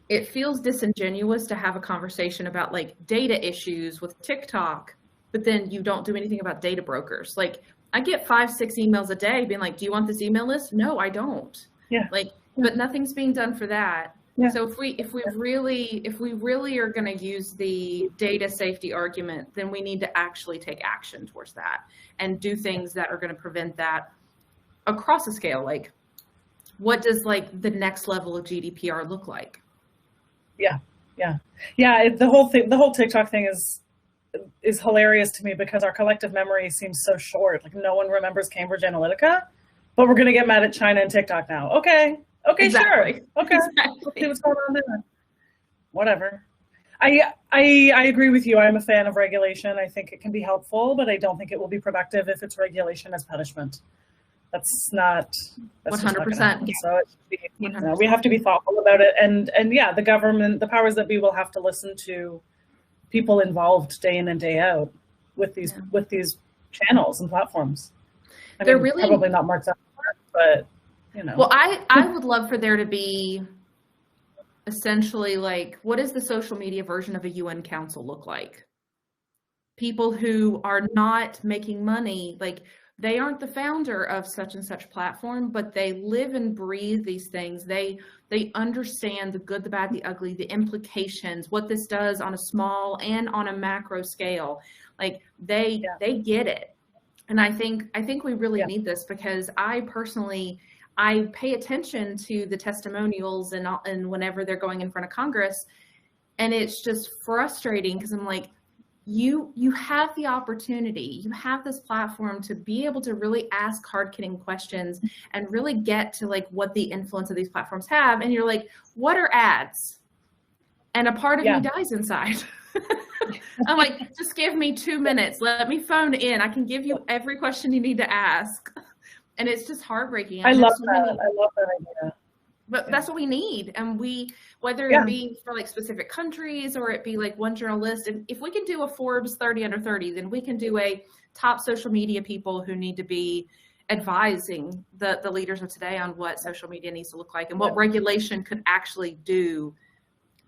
it feels disingenuous to have a conversation about like data issues with TikTok, but then you don't do anything about data brokers. Like, I get 5-6 emails a day being like, do you want this email list? No, I don't. Yeah. Like, but nothing's being done for that. Yeah. So if we really are going to use the data safety argument, then we need to actually take action towards that and do things that are going to prevent that across a scale. Like, what does like the next level of GDPR look like? Yeah. The whole TikTok thing is hilarious to me because our collective memory seems so short. Like, no one remembers Cambridge Analytica, but we're going to get mad at China and TikTok now. Okay, Exactly. sure. Okay, Exactly. let's see what's going on there. Whatever. I agree with you. I'm a fan of regulation. I think it can be helpful, but I don't think it will be productive if it's regulation as punishment. That's 100%. So it should be, we have to be thoughtful about it. And yeah, the government, the powers that be, will have to listen to people involved day in and day out with these channels and platforms. They're really probably not Mark Zuckerberg, but you know. Well, I would love for there to be essentially like, what does the social media version of a UN council look like? People who are not making money, like they aren't the founder of such and such platform, but they live and breathe these things. They understand the good, the bad, the ugly, the implications, what this does on a small and on a macro scale. Like they get it. And I think we really need this, because I personally pay attention to the testimonials and whenever they're going in front of Congress, and it's just frustrating because I'm like, you have the opportunity, you have this platform to be able to really ask hard-hitting questions and really get to like what the influence of these platforms have, and you're like, what are ads? And a part of me dies inside. I'm like, just give me 2 minutes, let me phone in, I can give you every question you need to ask. And it's just heartbreaking. I love that idea. But that's what we need. And whether it be for like specific countries or it be like one journalist, and if we can do a Forbes 30 under 30, then we can do a top social media people who need to be advising the leaders of today on what social media needs to look like and what regulation could actually do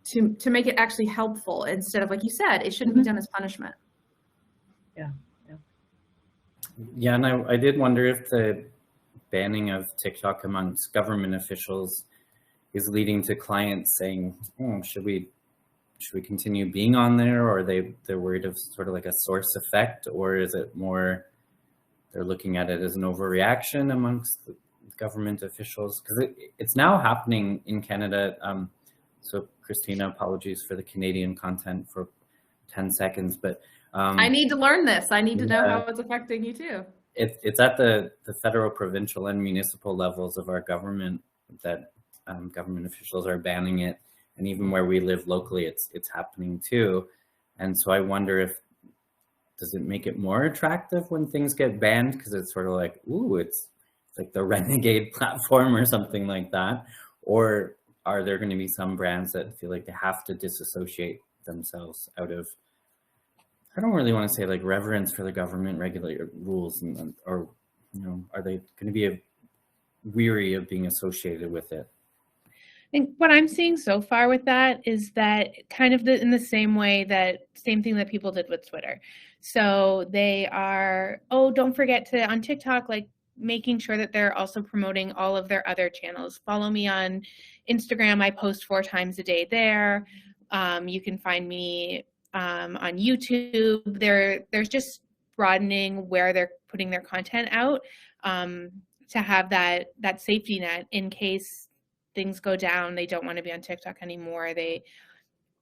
to make it actually helpful, instead of, like you said, it shouldn't be done as punishment. Yeah, and I did wonder if the banning of TikTok amongst government officials is leading to clients saying, oh, should we continue being on there, or they're worried of sort of like a source effect, or is it more they're looking at it as an overreaction amongst the government officials? Because it's now happening in Canada. So Christina, apologies for the Canadian content for 10 seconds, but I need to learn this. I need to know how it's affecting you too. It's at the federal, provincial, and municipal levels of our government that government officials are banning it, and even where we live locally, it's happening too. And so I wonder does it make it more attractive when things get banned, because it's sort of like, ooh, it's like the renegade platform or something like that, or are there going to be some brands that feel like they have to disassociate themselves out of, I don't really want to say like reverence for the government regulator rules, or are they going to be weary of being associated with it? I think what I'm seeing so far with that is that kind of in the same way, that same thing that people did with Twitter. So they are, don't forget to, on TikTok, like making sure that they're also promoting all of their other channels. Follow me on Instagram. I post 4 times a day there. You can find me on YouTube. There's just broadening where they're putting their content out to have that safety net in case things go down. They don't want to be on TikTok anymore.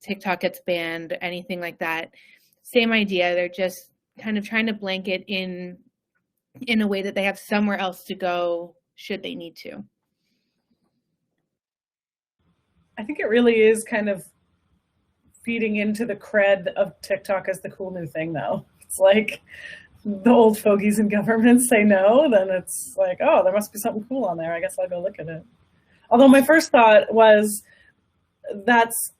TikTok gets banned, anything like that. Same idea. They're just kind of trying to blanket in a way that they have somewhere else to go should they need to. I think it really is kind of feeding into the cred of TikTok as the cool new thing, though. It's like the old fogies in government say no, then it's like, oh, there must be something cool on there. I guess I'll go look at it. Although my first thought was that's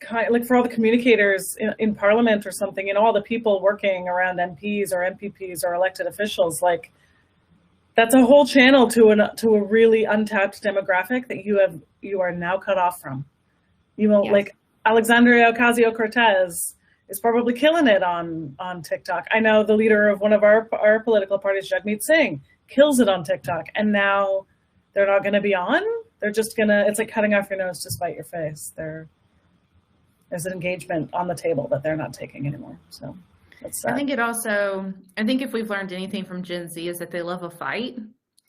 kind of like for all the communicators in Parliament or something, all the people working around MPs or MPPs or elected officials, like that's a whole channel to a really untapped demographic that you are now cut off from. Like Alexandria Ocasio-Cortez is probably killing it on TikTok. I know the leader of one of our political parties, Jagmeet Singh, kills it on TikTok, and now they're not going to be on. They're just gonna, it's like cutting off your nose to spite your face. There's an engagement on the table that they're not taking anymore. So that's sad. I think if we've learned anything from Gen Z is that they love a fight.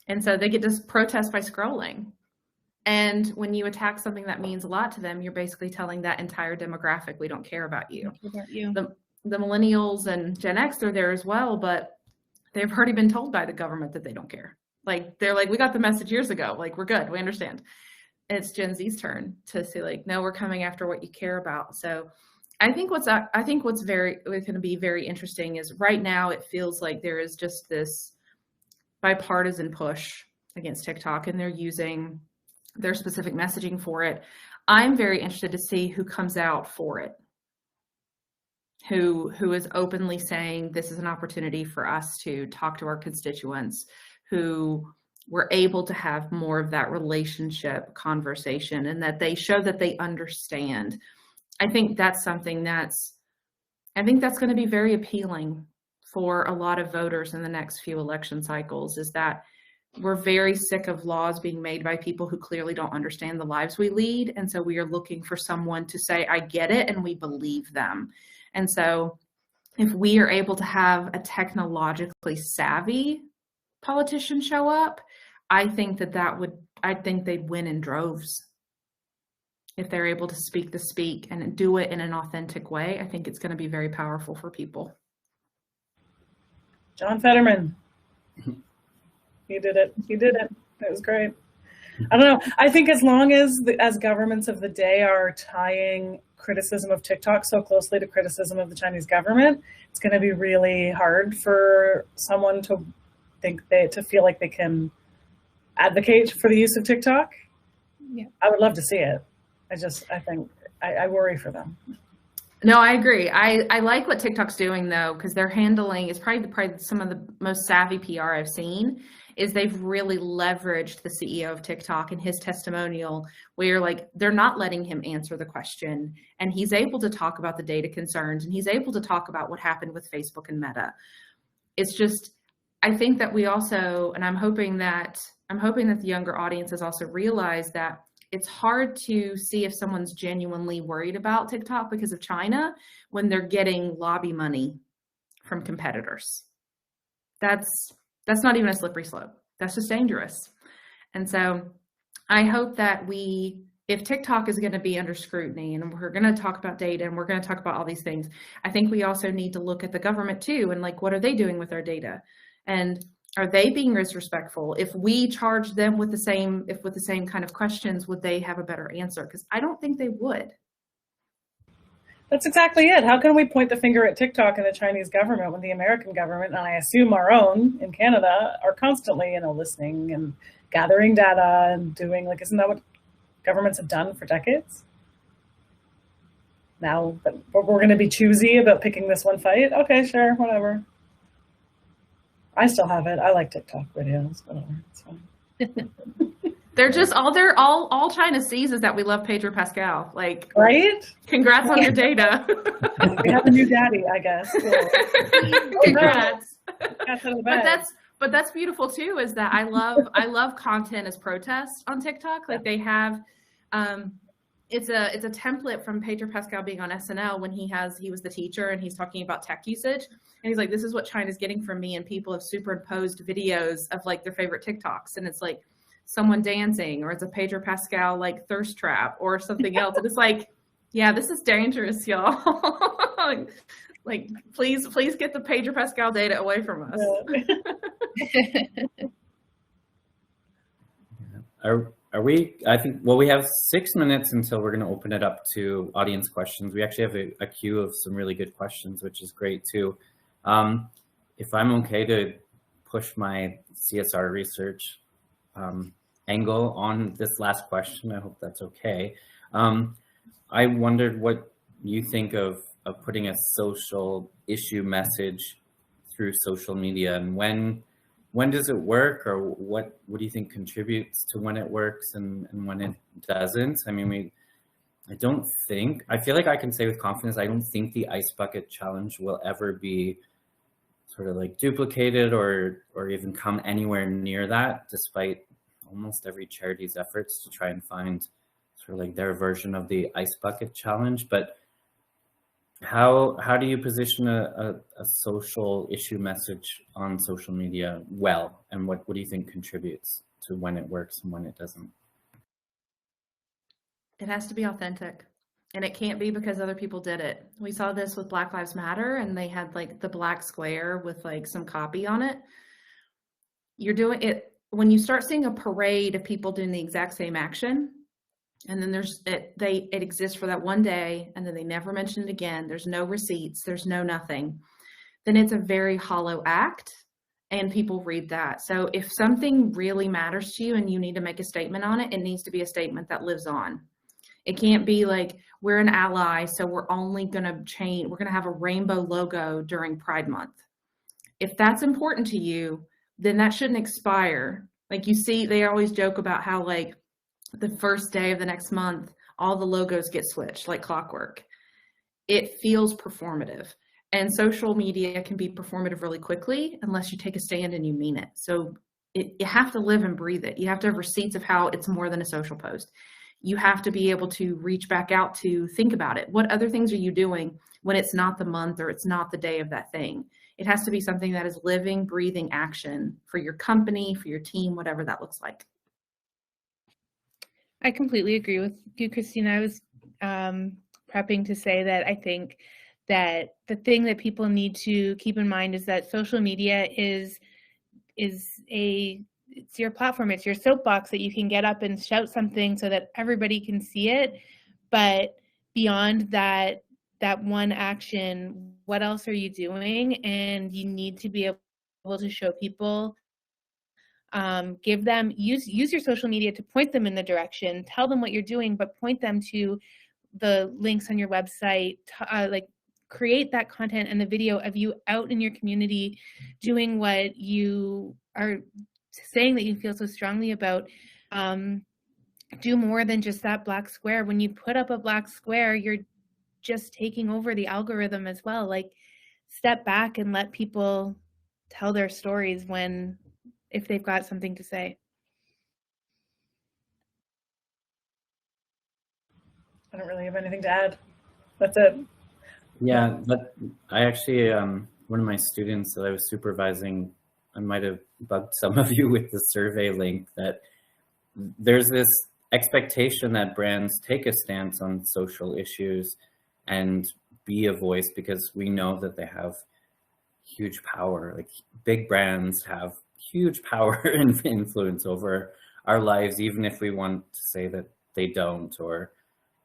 And so they get to protest by scrolling. And when you attack something that means a lot to them, you're basically telling that entire demographic, we don't care about you. The millennials and Gen X, they're there as well, but they've already been told by the government that they don't care. Like, they're like, we got the message years ago. Like, we're good. We understand. And it's Gen Z's turn to say, like, no, we're coming after what you care about. So I think what's going to be very interesting is right now it feels like there is just this bipartisan push against TikTok, and they're using their specific messaging for it. I'm very interested to see who comes out for it, who is openly saying this is an opportunity for us to talk to our constituents, who were able to have more of that relationship conversation, and that they show that they understand. I think that's something going to be very appealing for a lot of voters in the next few election cycles, is that we're very sick of laws being made by people who clearly don't understand the lives we lead. And so we are looking for someone to say, I get it, and we believe them. And so if we are able to have a technologically savvy politician show up, I think they'd win in droves. If they're able to speak the speak and do it in an authentic way, I think it's going to be very powerful for people. John Fetterman. He did it. It was great. I don't know. I think as long as governments of the day are tying criticism of TikTok so closely to criticism of the Chinese government, it's going to be really hard for someone to feel like they can advocate for the use of TikTok. Yeah. I would love to see it. I worry for them. No, I agree. I like what TikTok's doing though, because they're handling is probably some of the most savvy PR I've seen. Is they've really leveraged the CEO of TikTok and his testimonial, where like they're not letting him answer the question, and he's able to talk about the data concerns, and he's able to talk about what happened with Facebook and Meta. It's just, I think that we also, and I'm hoping that the younger audiences also realize that it's hard to see if someone's genuinely worried about TikTok because of China when they're getting lobby money from competitors. That's not even a slippery slope. That's just dangerous. And so I hope that if TikTok is going to be under scrutiny, and we're going to talk about data, and we're going to talk about all these things, I think we also need to look at the government too, and like, what are they doing with our data? And are they being as respectful? If we charge them with the same kind of questions, would they have a better answer? Because I don't think they would. That's exactly it. How can we point the finger at TikTok and the Chinese government when the American government, and I assume our own in Canada, are constantly, listening and gathering data and doing, like, isn't that what governments have done for decades? Now that we're going to be choosy about picking this one fight, okay, sure, whatever. I still have it. I like TikTok videos, whatever. It's fine. They're just all China sees is that we love Pedro Pascal. Like, right? Congrats on your data. We have a new daddy, I guess. Congrats. But that's beautiful too, is that I love content as protest on TikTok. Like they have it's a template from Pedro Pascal being on SNL when he was the teacher and he's talking about tech usage. And he's like, this is what China's getting from me. And people have superimposed videos of like their favorite TikToks. And it's like someone dancing, or it's a Pedro Pascal like thirst trap or something else. And it's like, yeah, this is dangerous, y'all. like, please get the Pedro Pascal data away from us. Are we, I think, well, we have 6 minutes until we're going to open it up to audience questions. We actually have a queue of some really good questions, which is great too. If I'm okay to push my CSR research angle on this last question, I hope that's okay. I wondered what you think of putting a social issue message through social media, and when does it work, or what do you think contributes to when it works and when it doesn't? I mean, I feel like I can say with confidence, I don't think the ice bucket challenge will ever be sort of like duplicated or even come anywhere near that, despite almost every charity's efforts to try and find sort of like their version of the ice bucket challenge. But how do you position a social issue message on social media well, and what do you think contributes to when it works and when it doesn't? It has to be authentic, and it can't be because other people did it. We saw this with Black Lives Matter, and they had like the black square with like some copy on it. You're doing it when you start seeing a parade of people doing the exact same action, and then it exists for that one day, and then they never mention it again. There's no receipts, there's no nothing. Then it's a very hollow act, and people read that. So if something really matters to you and you need to make a statement on it, it needs to be a statement that lives on. It can't be like, we're an ally, so we're only going to change, we're going to have a rainbow logo during Pride Month. If that's important to you, then that shouldn't expire. Like, you see, they always joke about how like the first day of the next month, all the logos get switched like clockwork. It feels performative, and social media can be performative really quickly unless you take a stand and you mean it. So you have to live and breathe it. You have to have receipts of how it's more than a social post. You have to be able to reach back out to think about it. What other things are you doing when it's not the month or it's not the day of that thing? It has to be something that is living, breathing action for your company, for your team, whatever that looks like. I completely agree with you, Christina. I was prepping to say that I think that the thing that people need to keep in mind is that social media is it's your platform, it's your soapbox that you can get up and shout something so that everybody can see it. But beyond that one action, what else are you doing? And you need to be able to show people, give them, use your social media to point them in the direction, tell them what you're doing, but point them to the links on your website, like create that content and the video of you out in your community doing what you are saying that you feel so strongly about. Do more than just that black square. When you put up a black square, you're just taking over the algorithm as well. Like, step back and let people tell their stories if they've got something to say. I don't really have anything to add. That's it. Yeah, but I actually, one of my students that I was supervising, I might have bugged some of you with the survey link, that there's this expectation that brands take a stance on social issues and be a voice, because we know that they have huge power. Like, big brands have huge power and influence over our lives, even if we want to say that they don't, or,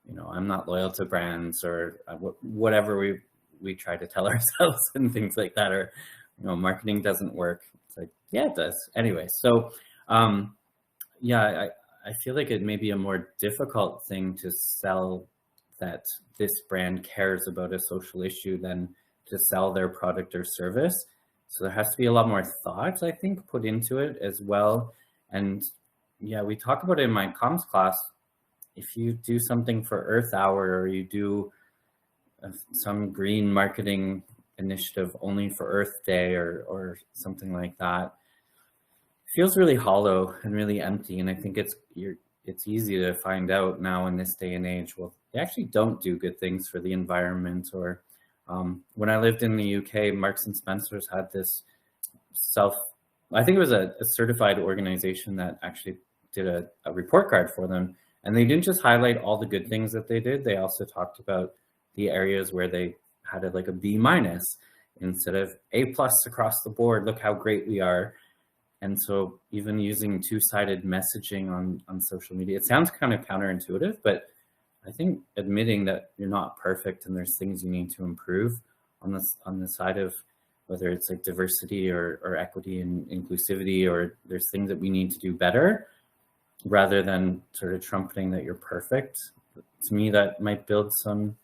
you know, I'm not loyal to brands, or whatever we try to tell ourselves and things like that, or, you know, marketing doesn't work. It's like, yeah, it does. Anyway, so yeah, I feel like it may be a more difficult thing to sell that this brand cares about a social issue than to sell their product or service. So there has to be a lot more thought, I think, put into it as well. And yeah, we talk about it in my comms class. If you do something for Earth Hour, or you do some green marketing initiative only for Earth Day, or something like that, it feels really hollow and really empty. And I think it's easy to find out now in this day and age, well, they actually don't do good things for the environment. Or when I lived in the UK, Marks and Spencer's had this I think it was a certified organization that actually did a report card for them. And they didn't just highlight all the good things that they did. They also talked about the areas where they had like a B- instead of A+ across the board. Look how great we are. And so even using two-sided messaging on social media, it sounds kind of counterintuitive, but I think admitting that you're not perfect and there's things you need to improve on the side of whether it's like diversity or equity and inclusivity, or there's things that we need to do better, rather than sort of trumpeting that you're perfect. To me, that might build some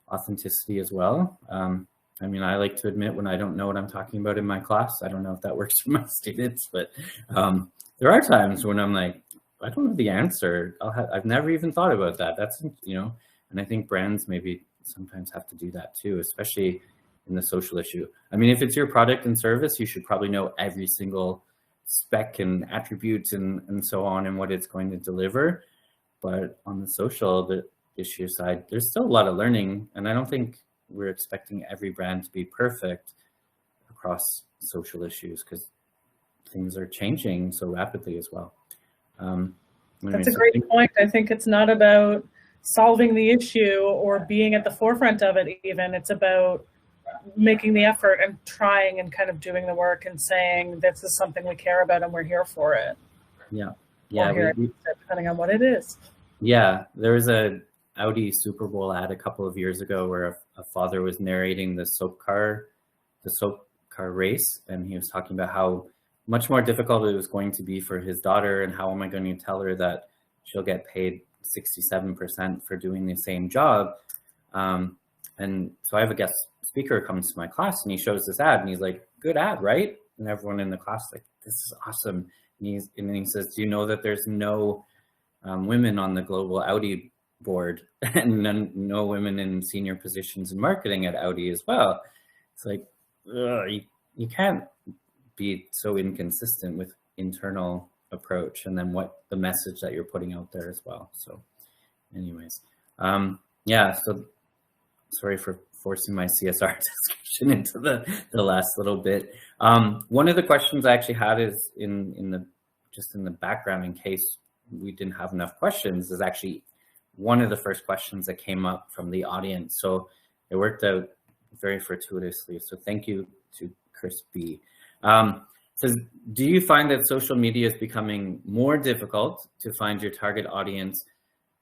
authenticity as well. I mean, I like to admit when I don't know what I'm talking about in my class. I don't know if that works for my students, but there are times when I'm like, I don't know the answer. I've never even thought about that. That's, you know, and I think brands maybe sometimes have to do that too, especially in the social issue. I mean, if it's your product and service, you should probably know every single spec and attributes and so on and what it's going to deliver. But on the social, the issue side, there's still a lot of learning. And I don't think we're expecting every brand to be perfect across social issues because things are changing so rapidly as well. That's a great point. I think it's not about solving the issue or being at the forefront of it even. It's about making the effort and trying and kind of doing the work and saying, this is something we care about and we're here for it. Yeah. Depending on what it is. Yeah, there was a Audi Super Bowl ad a couple of years ago where a father was narrating the soap car race, and he was talking about how much more difficult it was going to be for his daughter, and how am I going to tell her that she'll get paid 67% for doing the same job. And so I have a guest speaker comes to my class, and he shows this ad, and he's like, good ad, right? And everyone in the class is like, this is awesome. And then he says, do you know that there's no women on the global Audi board and no women in senior positions in marketing at Audi as well? It's like, you can't be so inconsistent with internal approach and then what the message that you're putting out there as well. So anyways, yeah, so sorry for forcing my CSR discussion into the last little bit. One of the questions I actually had is in the background, in case we didn't have enough questions, is actually one of the first questions that came up from the audience. So it worked out very fortuitously. So thank you to Chris B. Says, do you find that social media is becoming more difficult to find your target audience,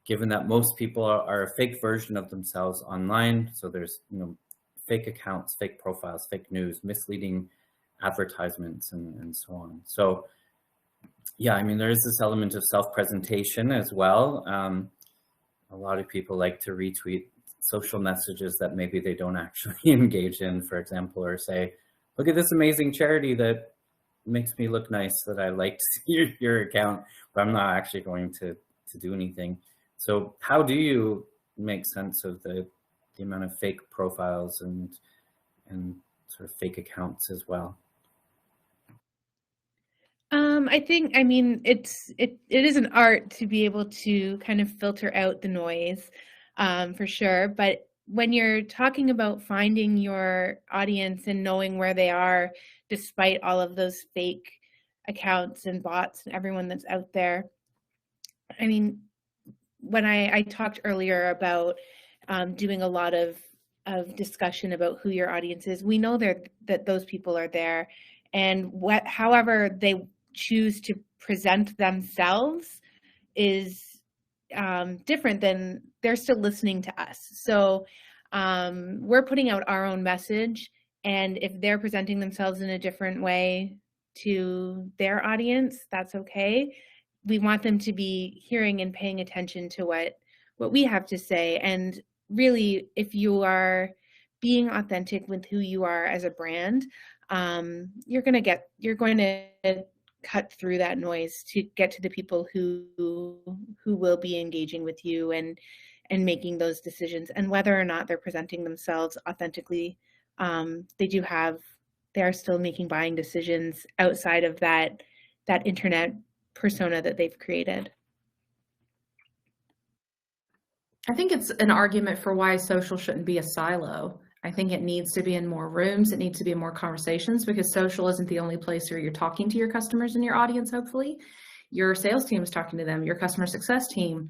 given that most people are a fake version of themselves online? So there's, fake accounts, fake profiles, fake news, misleading advertisements, and so on. So yeah, I mean, there is this element of self-presentation as well. A lot of people like to retweet social messages that maybe they don't actually engage in, for example, or say, look at this amazing charity that makes me look nice, that I liked your account, but I'm not actually going to do anything. So how do you make sense of the amount of fake profiles and sort of fake accounts as well? I mean, it is an art to be able to kind of filter out the noise, for sure. But when you're talking about finding your audience and knowing where they are, despite all of those fake accounts and bots and everyone that's out there, I mean, when I talked earlier about doing a lot of discussion about who your audience is, we know that those people are there, and however they choose to present themselves is different than they're still listening to us. So we're putting out our own message, and if they're presenting themselves in a different way to their audience, that's okay. We want them to be hearing and paying attention to what we have to say. And really, if you are being authentic with who you are as a brand, you're going to cut through that noise to get to the people who will be engaging with you and making those decisions. And whether or not they're presenting themselves authentically, they are still making buying decisions outside of that internet persona that they've created. I think it's an argument for why social shouldn't be a silo. I think it needs to be in more rooms. It needs to be in more conversations, because social isn't the only place where you're talking to your customers and your audience. Hopefully your sales team is talking to them, your customer success team,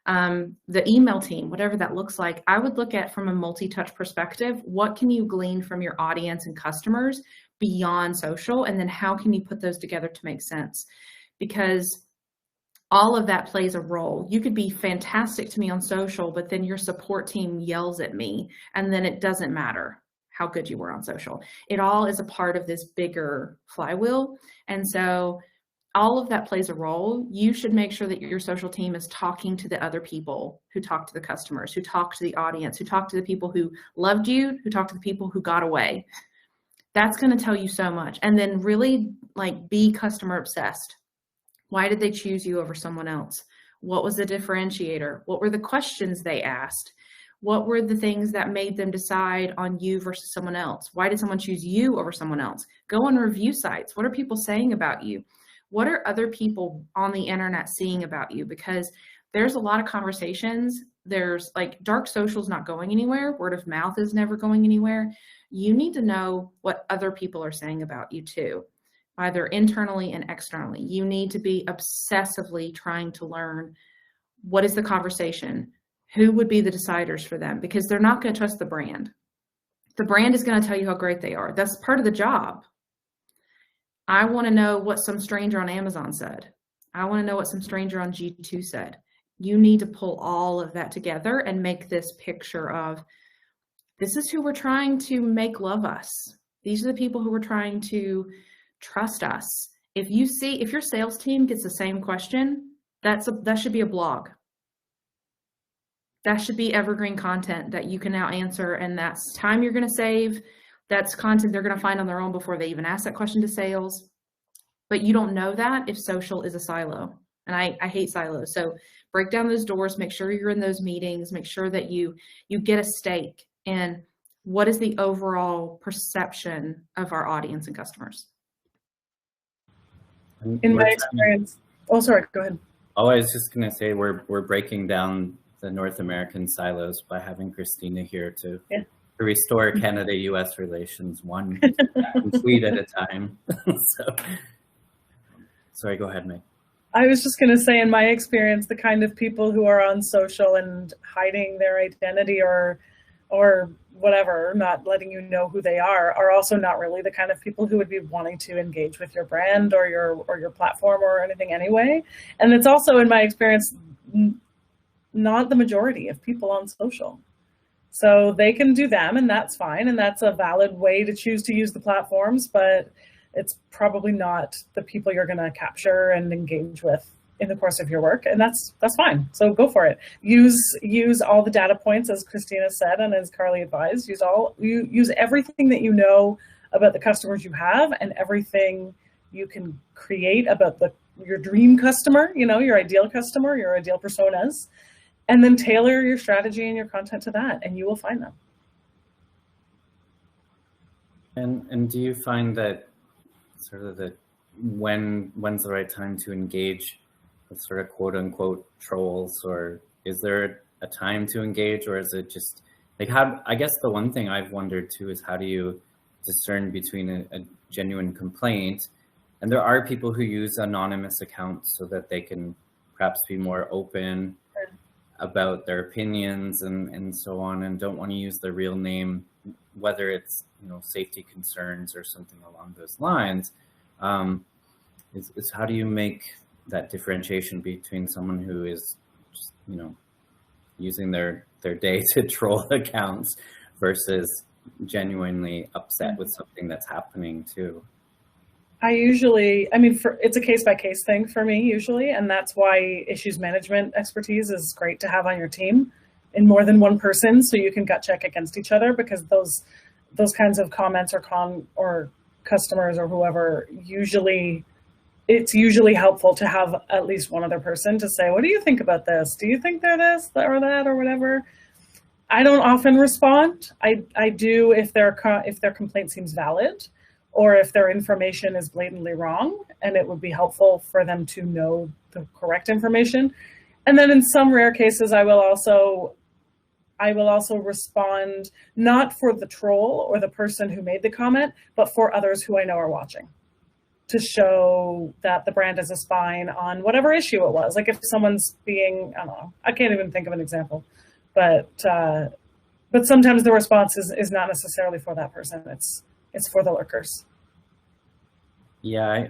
the email team, whatever that looks like. I would look at, from a multi-touch perspective, what can you glean from your audience and customers beyond social? And then how can you put those together to make sense? Because all of that plays a role. You could be fantastic to me on social, but then your support team yells at me, and then it doesn't matter how good you were on social. It all is a part of this bigger flywheel. And so all of that plays a role. You should make sure that your social team is talking to the other people who talk to the customers, who talk to the audience, who talk to the people who loved you, who talk to the people who got away. That's going to tell you so much. And then really, be customer obsessed. Why did they choose you over someone else? What was the differentiator? What were the questions they asked? What were the things that made them decide on you versus someone else? Why did someone choose you over someone else? Go on review sites. What are people saying about you? What are other people on the internet seeing about you? Because there's a lot of conversations. There's like dark social is not going anywhere. Word of mouth is never going anywhere. You need to know what other people are saying about you too, either internally and externally. You need to be obsessively trying to learn what is the conversation, who would be the deciders for them, because they're not going to trust the brand. The brand is going to tell you how great they are. That's part of the job. I want to know what some stranger on Amazon said. I want to know what some stranger on G2 said. You need to pull all of that together and make this picture of, this is who we're trying to make love us. These are the people who we're trying to trust us. If your sales team gets the same question, that should be a blog. That should be evergreen content that you can now answer, and that's time you're going to save. That's content they're going to find on their own before they even ask that question to sales. But you don't know that if social is a silo. And I hate silos. So break down those doors, make sure you're in those meetings, make sure that you get a stake in what is the overall perception of our audience and customers. In my experience, oh, sorry, go ahead. Oh, I was just going to say we're breaking down the North American silos by having Christina here to restore Canada-US relations one tweet at a time. So, sorry, go ahead, Meg. I was just going to say, in my experience, the kind of people who are on social and hiding their identity or whatever, not letting you know who they are also not really the kind of people who would be wanting to engage with your brand or your platform or anything anyway. And it's also, in my experience, not the majority of people on social. So they can do them, and that's fine, and that's a valid way to choose to use the platforms, but it's probably not the people you're going to capture and engage with in the course of your work, and that's fine. So go for it. Use all the data points, as Christina said and as Carly advised. Use everything that you know about the customers you have and everything you can create about your dream customer, your ideal customer, your ideal personas, and then tailor your strategy and your content to that, and you will find them. And do you find that sort of when's the right time to engage with sort of quote unquote trolls, or is there a time to engage, or is it just like I guess the one thing I've wondered too is how do you discern between a genuine complaint, and there are people who use anonymous accounts so that they can perhaps be more open about their opinions and so on, and don't want to use their real name, whether it's safety concerns or something along those lines. Is how do you make that differentiation between someone who is just, using their day to troll accounts versus genuinely upset with something that's happening too? It's a case-by-case thing for me usually, and that's why issues management expertise is great to have on your team in more than one person, so you can gut check against each other, because those kinds of comments or customers or whoever, it's usually helpful to have at least one other person to say, what do you think about this? Do you think they're this or that or whatever? I don't often respond. I do if their complaint seems valid, or if their information is blatantly wrong, and it would be helpful for them to know the correct information. And then in some rare cases, I will also respond, not for the troll or the person who made the comment, but for others who I know are watching, to show that the brand is a spine on whatever issue it was. Like if someone's being, I don't know, I can't even think of an example, but sometimes the response is not necessarily for that person. It's for the lurkers. Yeah,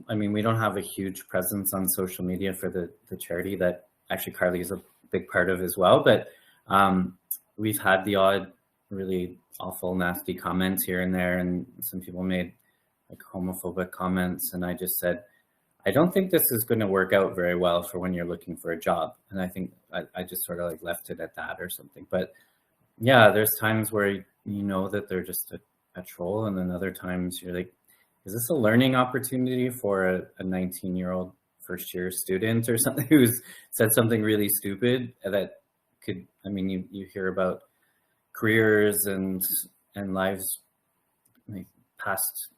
I mean, we don't have a huge presence on social media for the charity that actually Carly is a big part of as well, but we've had the odd really awful, nasty comments here and there, and some people made like homophobic comments, and I just said, I don't think this is going to work out very well for when you're looking for a job. And I think I just sort of like left it at that or something. But yeah, there's times where you know that they're just a troll, and then other times you're like, is this a learning opportunity for a 19-year-old first-year student or something who's said something really stupid that could, I mean, you hear about careers and lives like past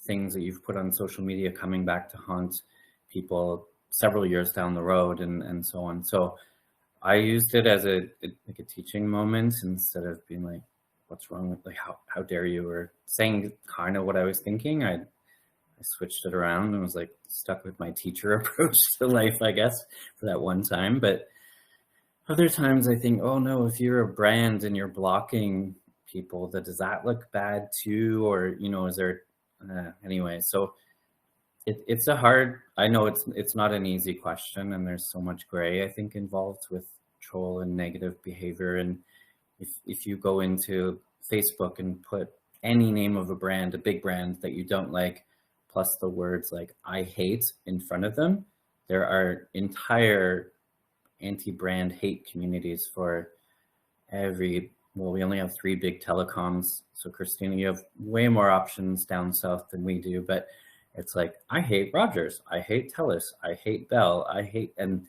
things that you've put on social media coming back to haunt people several years down the road and so on. So I used it as like a teaching moment instead of being like, what's wrong with, like, how dare you, or saying kind of what I was thinking. I switched it around and was like stuck with my teacher approach to life, I guess, for that one time. But other times I think, oh no, if you're a brand and you're blocking people, does that look bad too? Or, you know, is there, anyway, so it's a hard, I know it's not an easy question, and there's so much gray, I think, involved with troll and negative behavior. And if you go into Facebook and put any name of a brand, a big brand that you don't like, plus the words like I hate in front of them, there are entire anti-brand hate communities for every, well, we only have 3 big telecoms. So Christina, you have way more options down south than we do, but it's like, I hate Rogers, I hate Telus, I hate Bell, I hate, and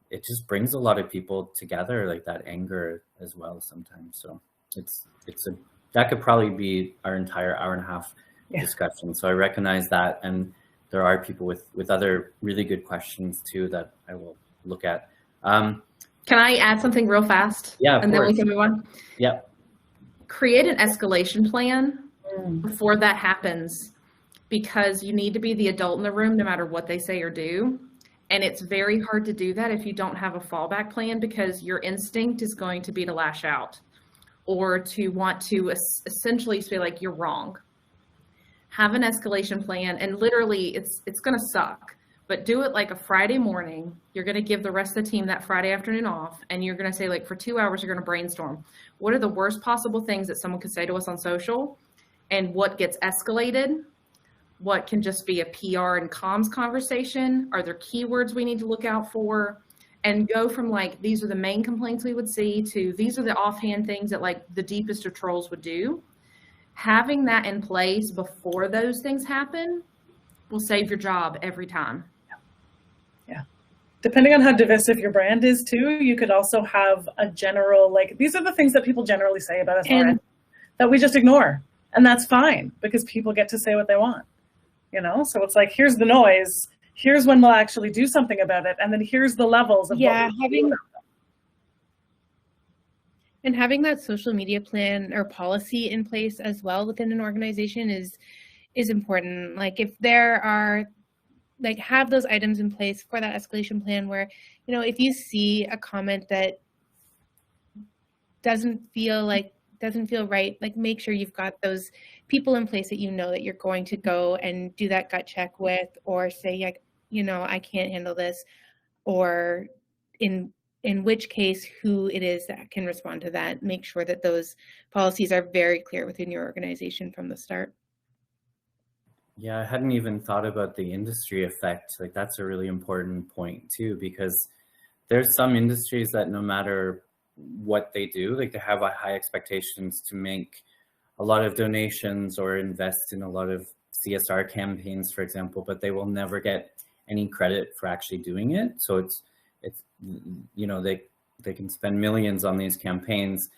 it just brings a lot of people together, like that anger as well sometimes. So that could probably be our entire hour and a half discussion. So I recognize that, and there are people with other really good questions too that I will look at. Can I add something real fast? Yeah, and then we can move on. Yep. Create an escalation plan before that happens, because you need to be the adult in the room no matter what they say or do. And it's very hard to do that if you don't have a fallback plan, because your instinct is going to be to lash out or to want to essentially say like you're wrong. Have an escalation plan, and literally it's going to suck, but do it like a Friday morning. You're going to give the rest of the team that Friday afternoon off, and you're going to say, like, for 2 hours, you're going to brainstorm. What are the worst possible things that someone could say to us on social, and what gets escalated? What can just be a PR and comms conversation? Are there keywords we need to look out for? And go from like, these are the main complaints we would see, to these are the offhand things that like the deepest of trolls would do. Having that in place before those things happen will save your job every time. Yeah. Depending on how divisive your brand is too, you could also have a general, like, these are the things that people generally say about us that we just ignore. And that's fine, because people get to say what they want, you know? So it's like, here's the noise, here's when we'll actually do something about it, and then here's the levels of having that social media plan or policy in place as well within an organization is important. Like, if there are, like, have those items in place for that escalation plan where, you know, if you see a comment that doesn't feel right, like, make sure you've got those people in place that you know that you're going to go and do that gut check with, or say, like, you know, I can't handle this, or in which case, who it is that can respond to that. Make sure that those policies are very clear within your organization from the start. Yeah, I hadn't even thought about the industry effect. Like, that's a really important point too, because there's some industries that no matter what they do, like, they have high expectations to make a lot of donations or invest in a lot of CSR campaigns, for example, but they will never get any credit for actually doing it. So it's you know, they can spend millions on these campaigns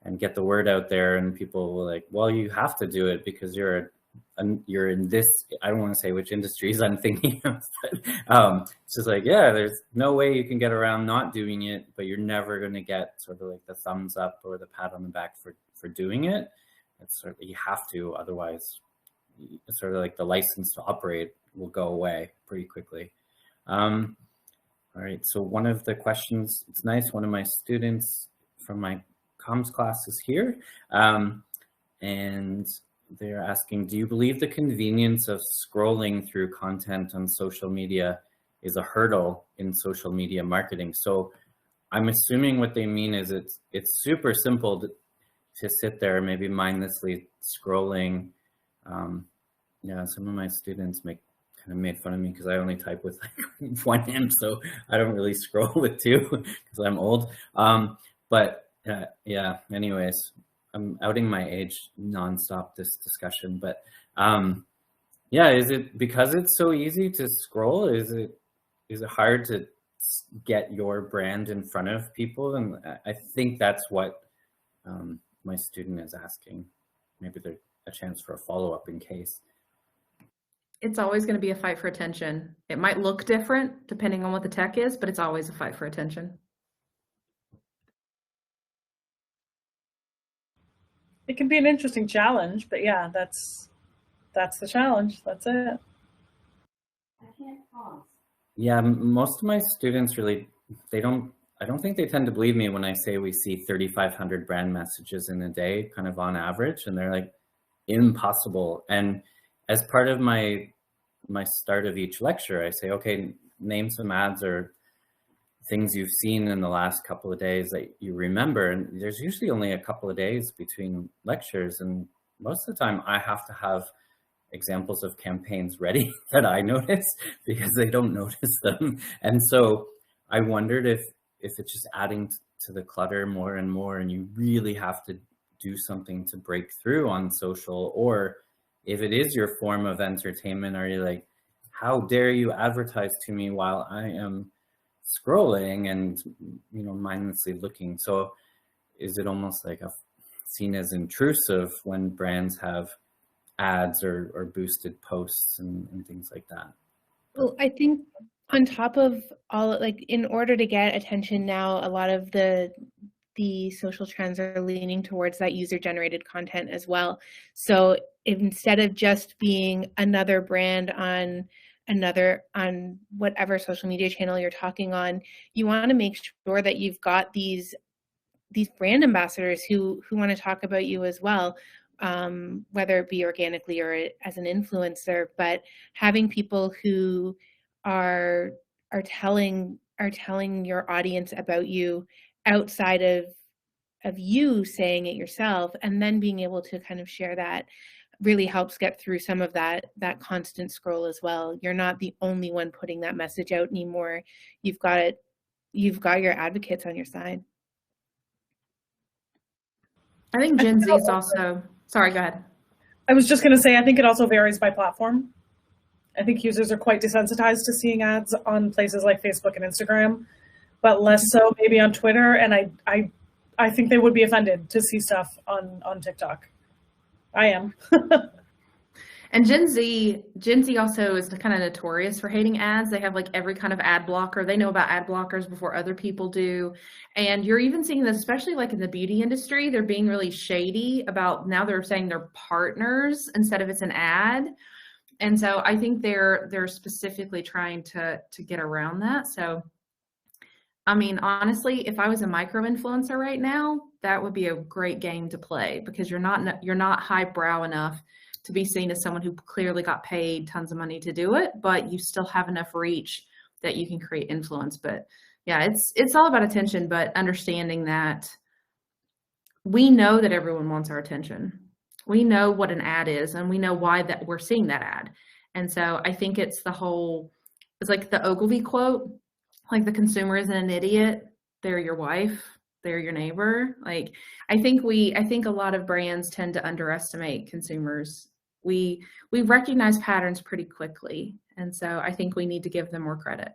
and get the word out there, and people will like, well, you have to do it because you're in this, I don't want to say which industries I'm thinking of, but it's just like, yeah, there's no way you can get around not doing it, but you're never going to get sort of like the thumbs up or the pat on the back for doing it. It's sort of, you have to, otherwise it's sort of like the license to operate will go away pretty quickly. All right, so one of the questions, it's nice, one of my students from my comms class is here, and they're asking, do you believe the convenience of scrolling through content on social media is a hurdle in social media marketing? So I'm assuming what they mean is it's super simple to sit there maybe mindlessly scrolling. Yeah, some of my students kind of made fun of me because I only type with like one hand, so I don't really scroll with two because I'm old. But yeah, anyways, I'm outing my age nonstop this discussion, but yeah, is it because it's so easy to scroll? Is it hard to get your brand in front of people? And I think that's what my student is asking. Maybe there's a chance for a follow-up in case. It's always going to be a fight for attention. It might look different depending on what the tech is, but it's always a fight for attention. It can be an interesting challenge, but yeah, that's the challenge. That's it. I can't pause. Yeah, most of my students really, I don't think they tend to believe me when I say we see 3,500 brand messages in a day, kind of on average, and they're like, impossible. And as part of my start of each lecture, I say, okay, name some ads or things you've seen in the last couple of days that you remember. And there's usually only a couple of days between lectures. And most of the time I have to have examples of campaigns ready that I notice because they don't notice them. And so I wondered if it's just adding to the clutter more and more, and you really have to do something to break through on social, or if it is your form of entertainment, are you like, how dare you advertise to me while I am scrolling and, you know, mindlessly looking? So is it almost like seen as intrusive when brands have ads or boosted posts and things like that? Well, I think on top of all, like, in order to get attention now, a lot of the social trends are leaning towards that user-generated content as well. So instead of just being another brand on whatever social media channel you're talking on, you want to make sure that you've got these brand ambassadors who want to talk about you as well, whether it be organically or as an influencer. But having people who are telling your audience about you outside of you saying it yourself, and then being able to kind of share that, really helps get through some of that constant scroll as well. You're not the only one putting that message out anymore. You've got your advocates on your side. I think Gen Z is also, sorry, go ahead. I was just going to say, I think it also varies by platform. I think users are quite desensitized to seeing ads on places like Facebook and Instagram, but less so maybe on Twitter. And I think they would be offended to see stuff on TikTok. I am. And Gen Z also is kind of notorious for hating ads. They have like every kind of ad blocker. They know about ad blockers before other people do. And you're even seeing this, especially like in the beauty industry, they're being really shady about, now they're saying they're partners instead of it's an ad. And so I think they're specifically trying to get around that. So, I mean, honestly, if I was a micro influencer right now, that would be a great game to play, because you're not highbrow enough to be seen as someone who clearly got paid tons of money to do it, but you still have enough reach that you can create influence. But yeah, it's all about attention, but understanding that we know that everyone wants our attention. We know what an ad is, and we know why that we're seeing that ad. And so I think it's like the Ogilvy quote, like, the consumer isn't an idiot, they're your wife, they're your neighbor. Like, I think a lot of brands tend to underestimate consumers. We recognize patterns pretty quickly. And so I think we need to give them more credit.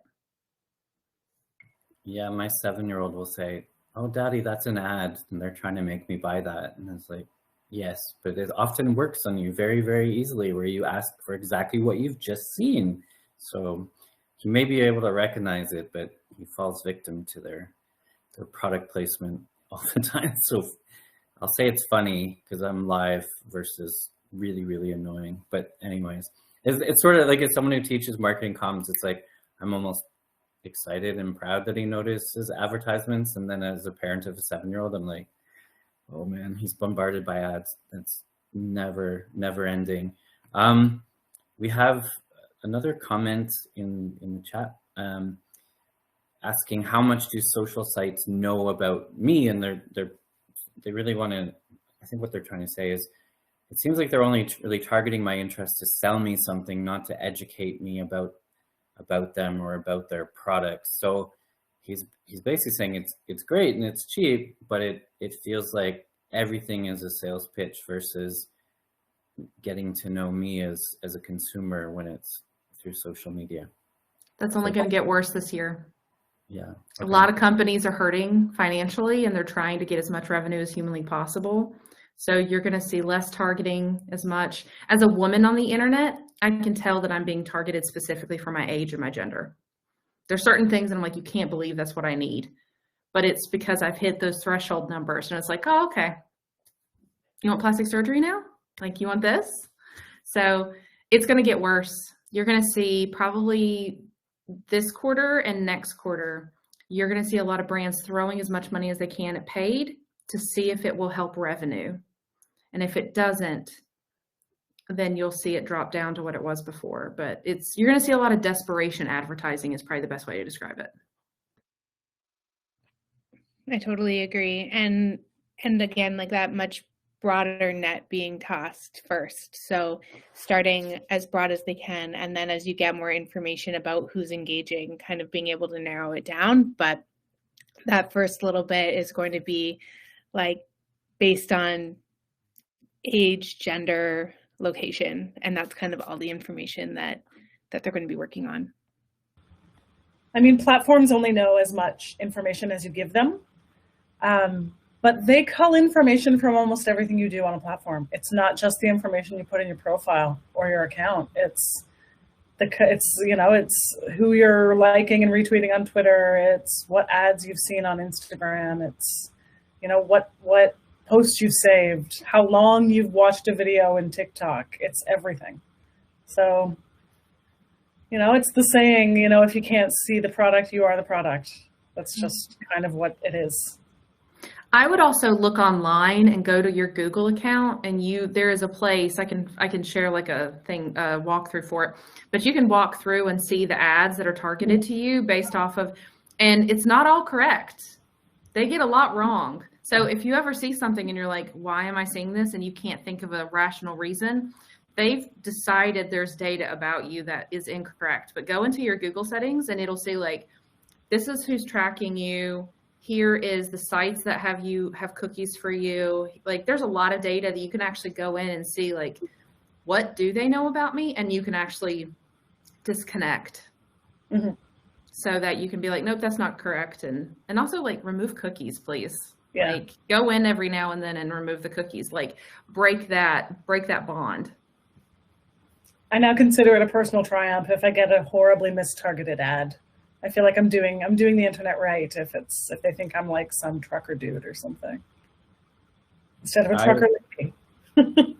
Yeah, my 7-year-old will say, "Oh, Daddy, that's an ad, and they're trying to make me buy that." And it's like, yes, but it often works on you very, very easily, where you ask for exactly what you've just seen. So he may be able to recognize it, but he falls victim to their product placement all the time. So I'll say it's funny because I'm live versus really, really annoying. But anyways, it's sort of like, as someone who teaches marketing comms, it's like I'm almost excited and proud that he notices advertisements. And then as a parent of a 7-year-old, I'm like, oh man, he's bombarded by ads. That's never ending. We have another comment in the chat asking, how much do social sites know about me? And they really want to, I think what they're trying to say is, it seems like they're only really targeting my interest to sell me something, not to educate me about them or about their products. So he's basically saying it's great and it's cheap, but it feels like everything is a sales pitch versus getting to know me as a consumer when it's through social media. That's only going to get worse this year. Yeah. Okay. A lot of companies are hurting financially, and they're trying to get as much revenue as humanly possible. So you're going to see less targeting as much. As a woman on the internet, I can tell that I'm being targeted specifically for my age and my gender. There's certain things and I'm like, you can't believe that's what I need. But it's because I've hit those threshold numbers and it's like, oh, okay. You want plastic surgery now? Like, you want this? So it's going to get worse. You're going to see probably this quarter and next quarter, you're going to see a lot of brands throwing as much money as they can at paid to see if it will help revenue. And if it doesn't, then you'll see it drop down to what it was before. But you're going to see a lot of desperation advertising is probably the best way to describe it. I totally agree. And again, like that much broader net being tossed first. So starting as broad as they can. And then as you get more information about who's engaging, kind of being able to narrow it down. But that first little bit is going to be like based on age, gender, location. And that's kind of all the information that they're going to be working on. I mean, platforms only know as much information as you give them. But they cull information from almost everything you do on a platform. It's not just the information you put in your profile or your account. It's who you're liking and retweeting on Twitter. It's what ads you've seen on Instagram. It's, what posts you've saved, how long you've watched a video in TikTok. It's everything. So, it's the saying, if you can't see the product, you are the product. That's just kind of what it is. I would also look online and go to your Google account, and there is a place I can share like a thing, walkthrough for it, but you can walk through and see the ads that are targeted to you based off of, and it's not all correct. They get a lot wrong. So if you ever see something and you're like, why am I seeing this? And you can't think of a rational reason, they've decided there's data about you that is incorrect. But go into your Google settings and it'll say like, this is who's tracking you. Here is the sites that have cookies for you. Like, there's a lot of data that you can actually go in and see, like, what do they know about me? And you can actually disconnect so that you can be like, nope, that's not correct. And also like remove cookies, please. Yeah. Like, go in every now and then and remove the cookies. Like, break that bond. I now consider it a personal triumph if I get a horribly mistargeted ad. I feel like I'm doing the internet right if they think I'm like some trucker dude or something instead of a trucker lady.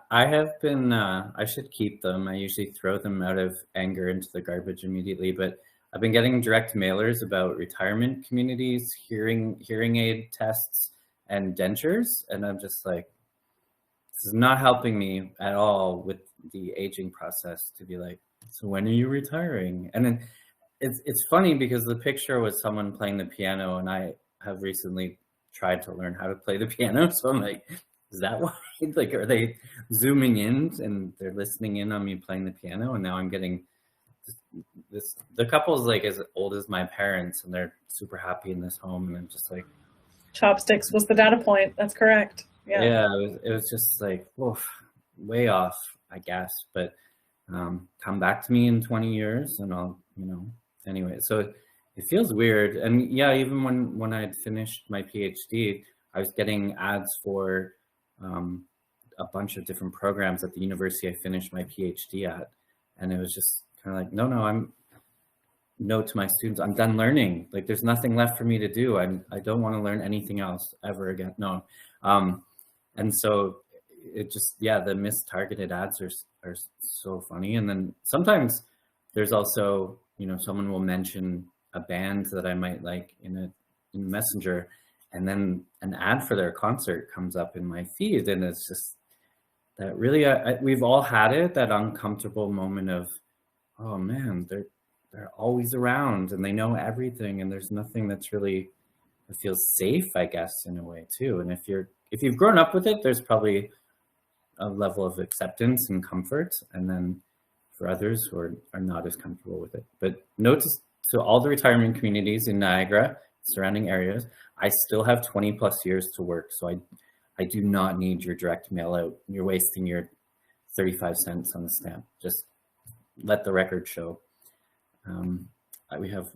I have been. I should keep them. I usually throw them out of anger into the garbage immediately. But I've been getting direct mailers about retirement communities, hearing aid tests, and dentures, and I'm just like, this is not helping me at all with the aging process. To be like, so when are you retiring? And then. It's funny because the picture was someone playing the piano, and I have recently tried to learn how to play the piano. So I'm like, is that why? Like, are they zooming in and they're listening in on me playing the piano? And now I'm getting this. The couple's like as old as my parents, and they're super happy in this home. And I'm just like, chopsticks was the data point. That's correct. Yeah. Yeah. It was just like, oof, way off, I guess. But come back to me in 20 years, and I'll, Anyway, so it feels weird. And yeah, even when I had finished my PhD, I was getting ads for a bunch of different programs at the university I finished my PhD at. And it was just kind of like, no to my students, I'm done learning. Like, there's nothing left for me to do. I don't want to learn anything else ever again. No. And so it just, yeah, the mistargeted ads are so funny. And then sometimes there's also, someone will mention a band that I might like in Messenger, and then an ad for their concert comes up in my feed. And it's just that really, we've all had it, that uncomfortable moment of, oh man, they're always around and they know everything. And there's nothing that's really, it feels safe, I guess, in a way too. And if you've grown up with it, there's probably a level of acceptance and comfort. And then for others who are not as comfortable with it. But notice to all the retirement communities in Niagara, surrounding areas, I still have 20 plus years to work. So I do not need your direct mail out. You're wasting your 35 cents on the stamp. Just let the record show. We have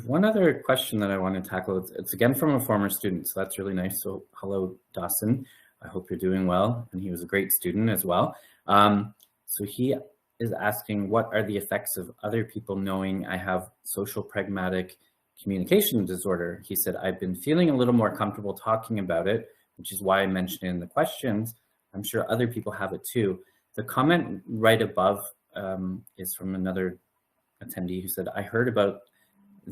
one other question that I want to tackle. It's again from a former student, so that's really nice. So hello, Dawson. I hope you're doing well. And he was a great student as well. So he is asking, what are the effects of other people knowing I have social pragmatic communication disorder? He said, I've been feeling a little more comfortable talking about it, which is why I mentioned it in the questions. I'm sure other people have it too. The comment right above is from another attendee who said, I heard about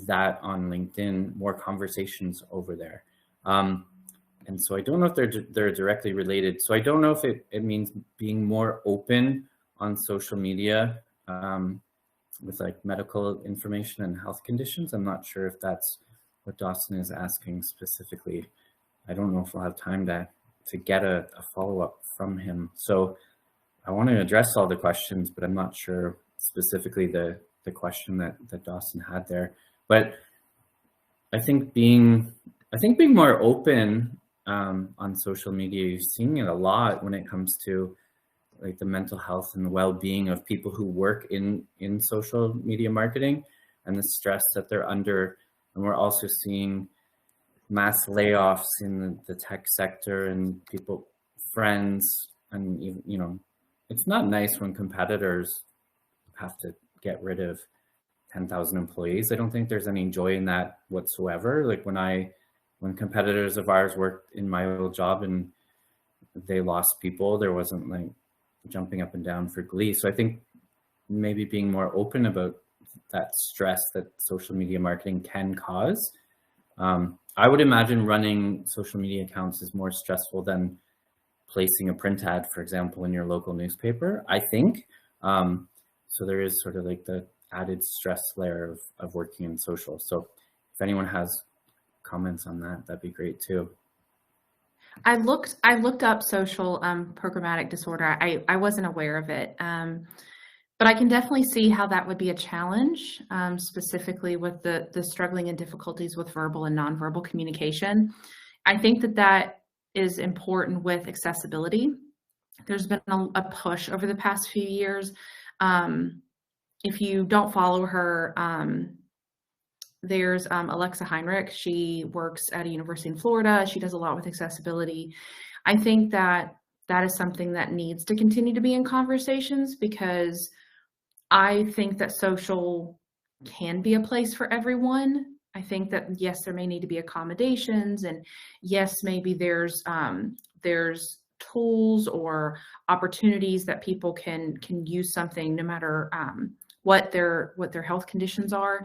that on LinkedIn, more conversations over there. And so I don't know if they're directly related. So I don't know if it means being more open on social media with like medical information and health conditions. I'm not sure if that's what Dawson is asking specifically. I don't know if we'll have time to get a follow-up from him. So I want to address all the questions, but I'm not sure specifically the question that Dawson had there. But I think being more open on social media, you're seeing it a lot when it comes to like the mental health and the well-being of people who work in social media marketing and the stress that they're under. And we're also seeing mass layoffs in the tech sector and friends, and even, you know, it's not nice when competitors have to get rid of 10,000 employees. I don't think there's any joy in that whatsoever. Like when competitors of ours worked in my old job and they lost people, there wasn't like jumping up and down for glee. So I think maybe being more open about that stress that social media marketing can cause. I would imagine running social media accounts is more stressful than placing a print ad, for example, in your local newspaper, I think. So there is sort of like the added stress layer of working in social. So if anyone has comments on that, that'd be great too. I looked up social programmatic disorder. I wasn't aware of it, but I can definitely see how that would be a challenge, specifically with the struggling and difficulties with verbal and nonverbal communication. I think that is important with accessibility. There's been a push over the past few years. If you don't follow her, there's Alexa Heinrich. She works at a university in Florida. She does a lot with accessibility. I think that is something that needs to continue to be in conversations, because I think that social can be a place for everyone. I think that, yes, there may need to be accommodations, and yes, maybe there's tools or opportunities that people can use something no matter what their health conditions are.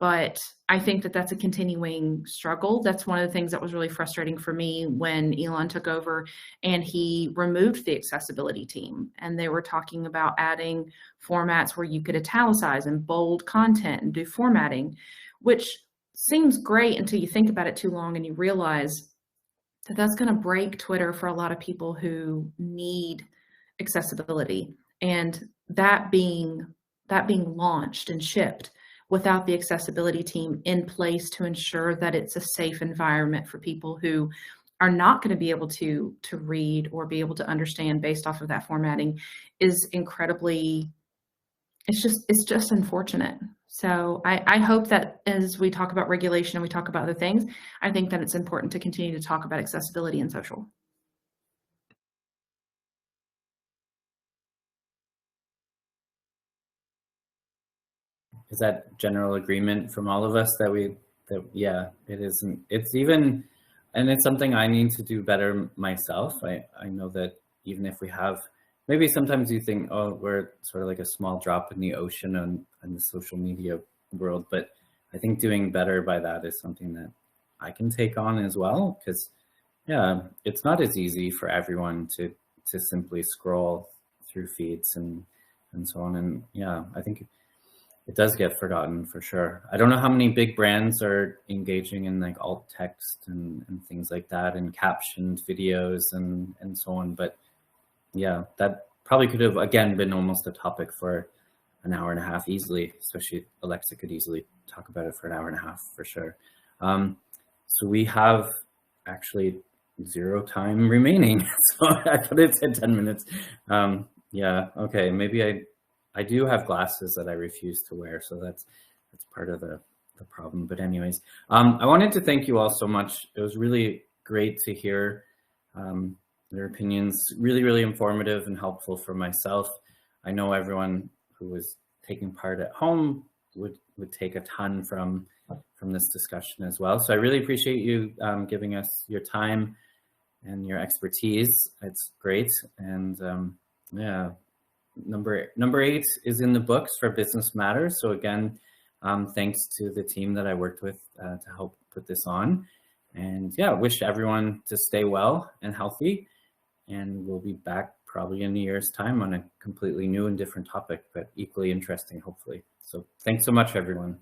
But I think that that's a continuing struggle. That's one of the things that was really frustrating for me when Elon took over and he removed the accessibility team. And they were talking about adding formats where you could italicize and bold content and do formatting, which seems great until you think about it too long and you realize that that's going to break Twitter for a lot of people who need accessibility. And that being launched and shipped without the accessibility team in place to ensure that it's a safe environment for people who are not going to be able to read or be able to understand based off of that formatting is incredibly, it's just unfortunate. So I hope that as we talk about regulation and we talk about other things, I think that it's important to continue to talk about accessibility in social. Is that general agreement from all of us that yeah, it isn't, it's even, and it's something I need to do better myself. I know that even if we have, maybe sometimes you think, oh, we're sort of like a small drop in the ocean in the social media world, but I think doing better by that is something that I can take on as well, because yeah, it's not as easy for everyone to simply scroll through feeds and so on. And yeah, I think it does get forgotten for sure. I don't know how many big brands are engaging in like alt text and things like that, and captioned videos and so on. But yeah, that probably could have, again, been almost a topic for an hour and a half easily, especially Alexa could easily talk about it for an hour and a half for sure. So we have actually 0 time remaining. So I thought it said 10 minutes. Yeah, okay, maybe I do have glasses that I refuse to wear, so that's part of the problem. But anyways, I wanted to thank you all so much. It was really great to hear Their opinions really, really informative and helpful for myself. I know everyone who was taking part at home would take a ton from this discussion as well. So I really appreciate you giving us your time and your expertise. It's great. And yeah, number 8 is in the books for Business Matters. So again, thanks to the team that I worked with to help put this on. And yeah, wish everyone to stay well and healthy. And we'll be back probably in a year's time on a completely new and different topic, but equally interesting, hopefully. So thanks so much, everyone.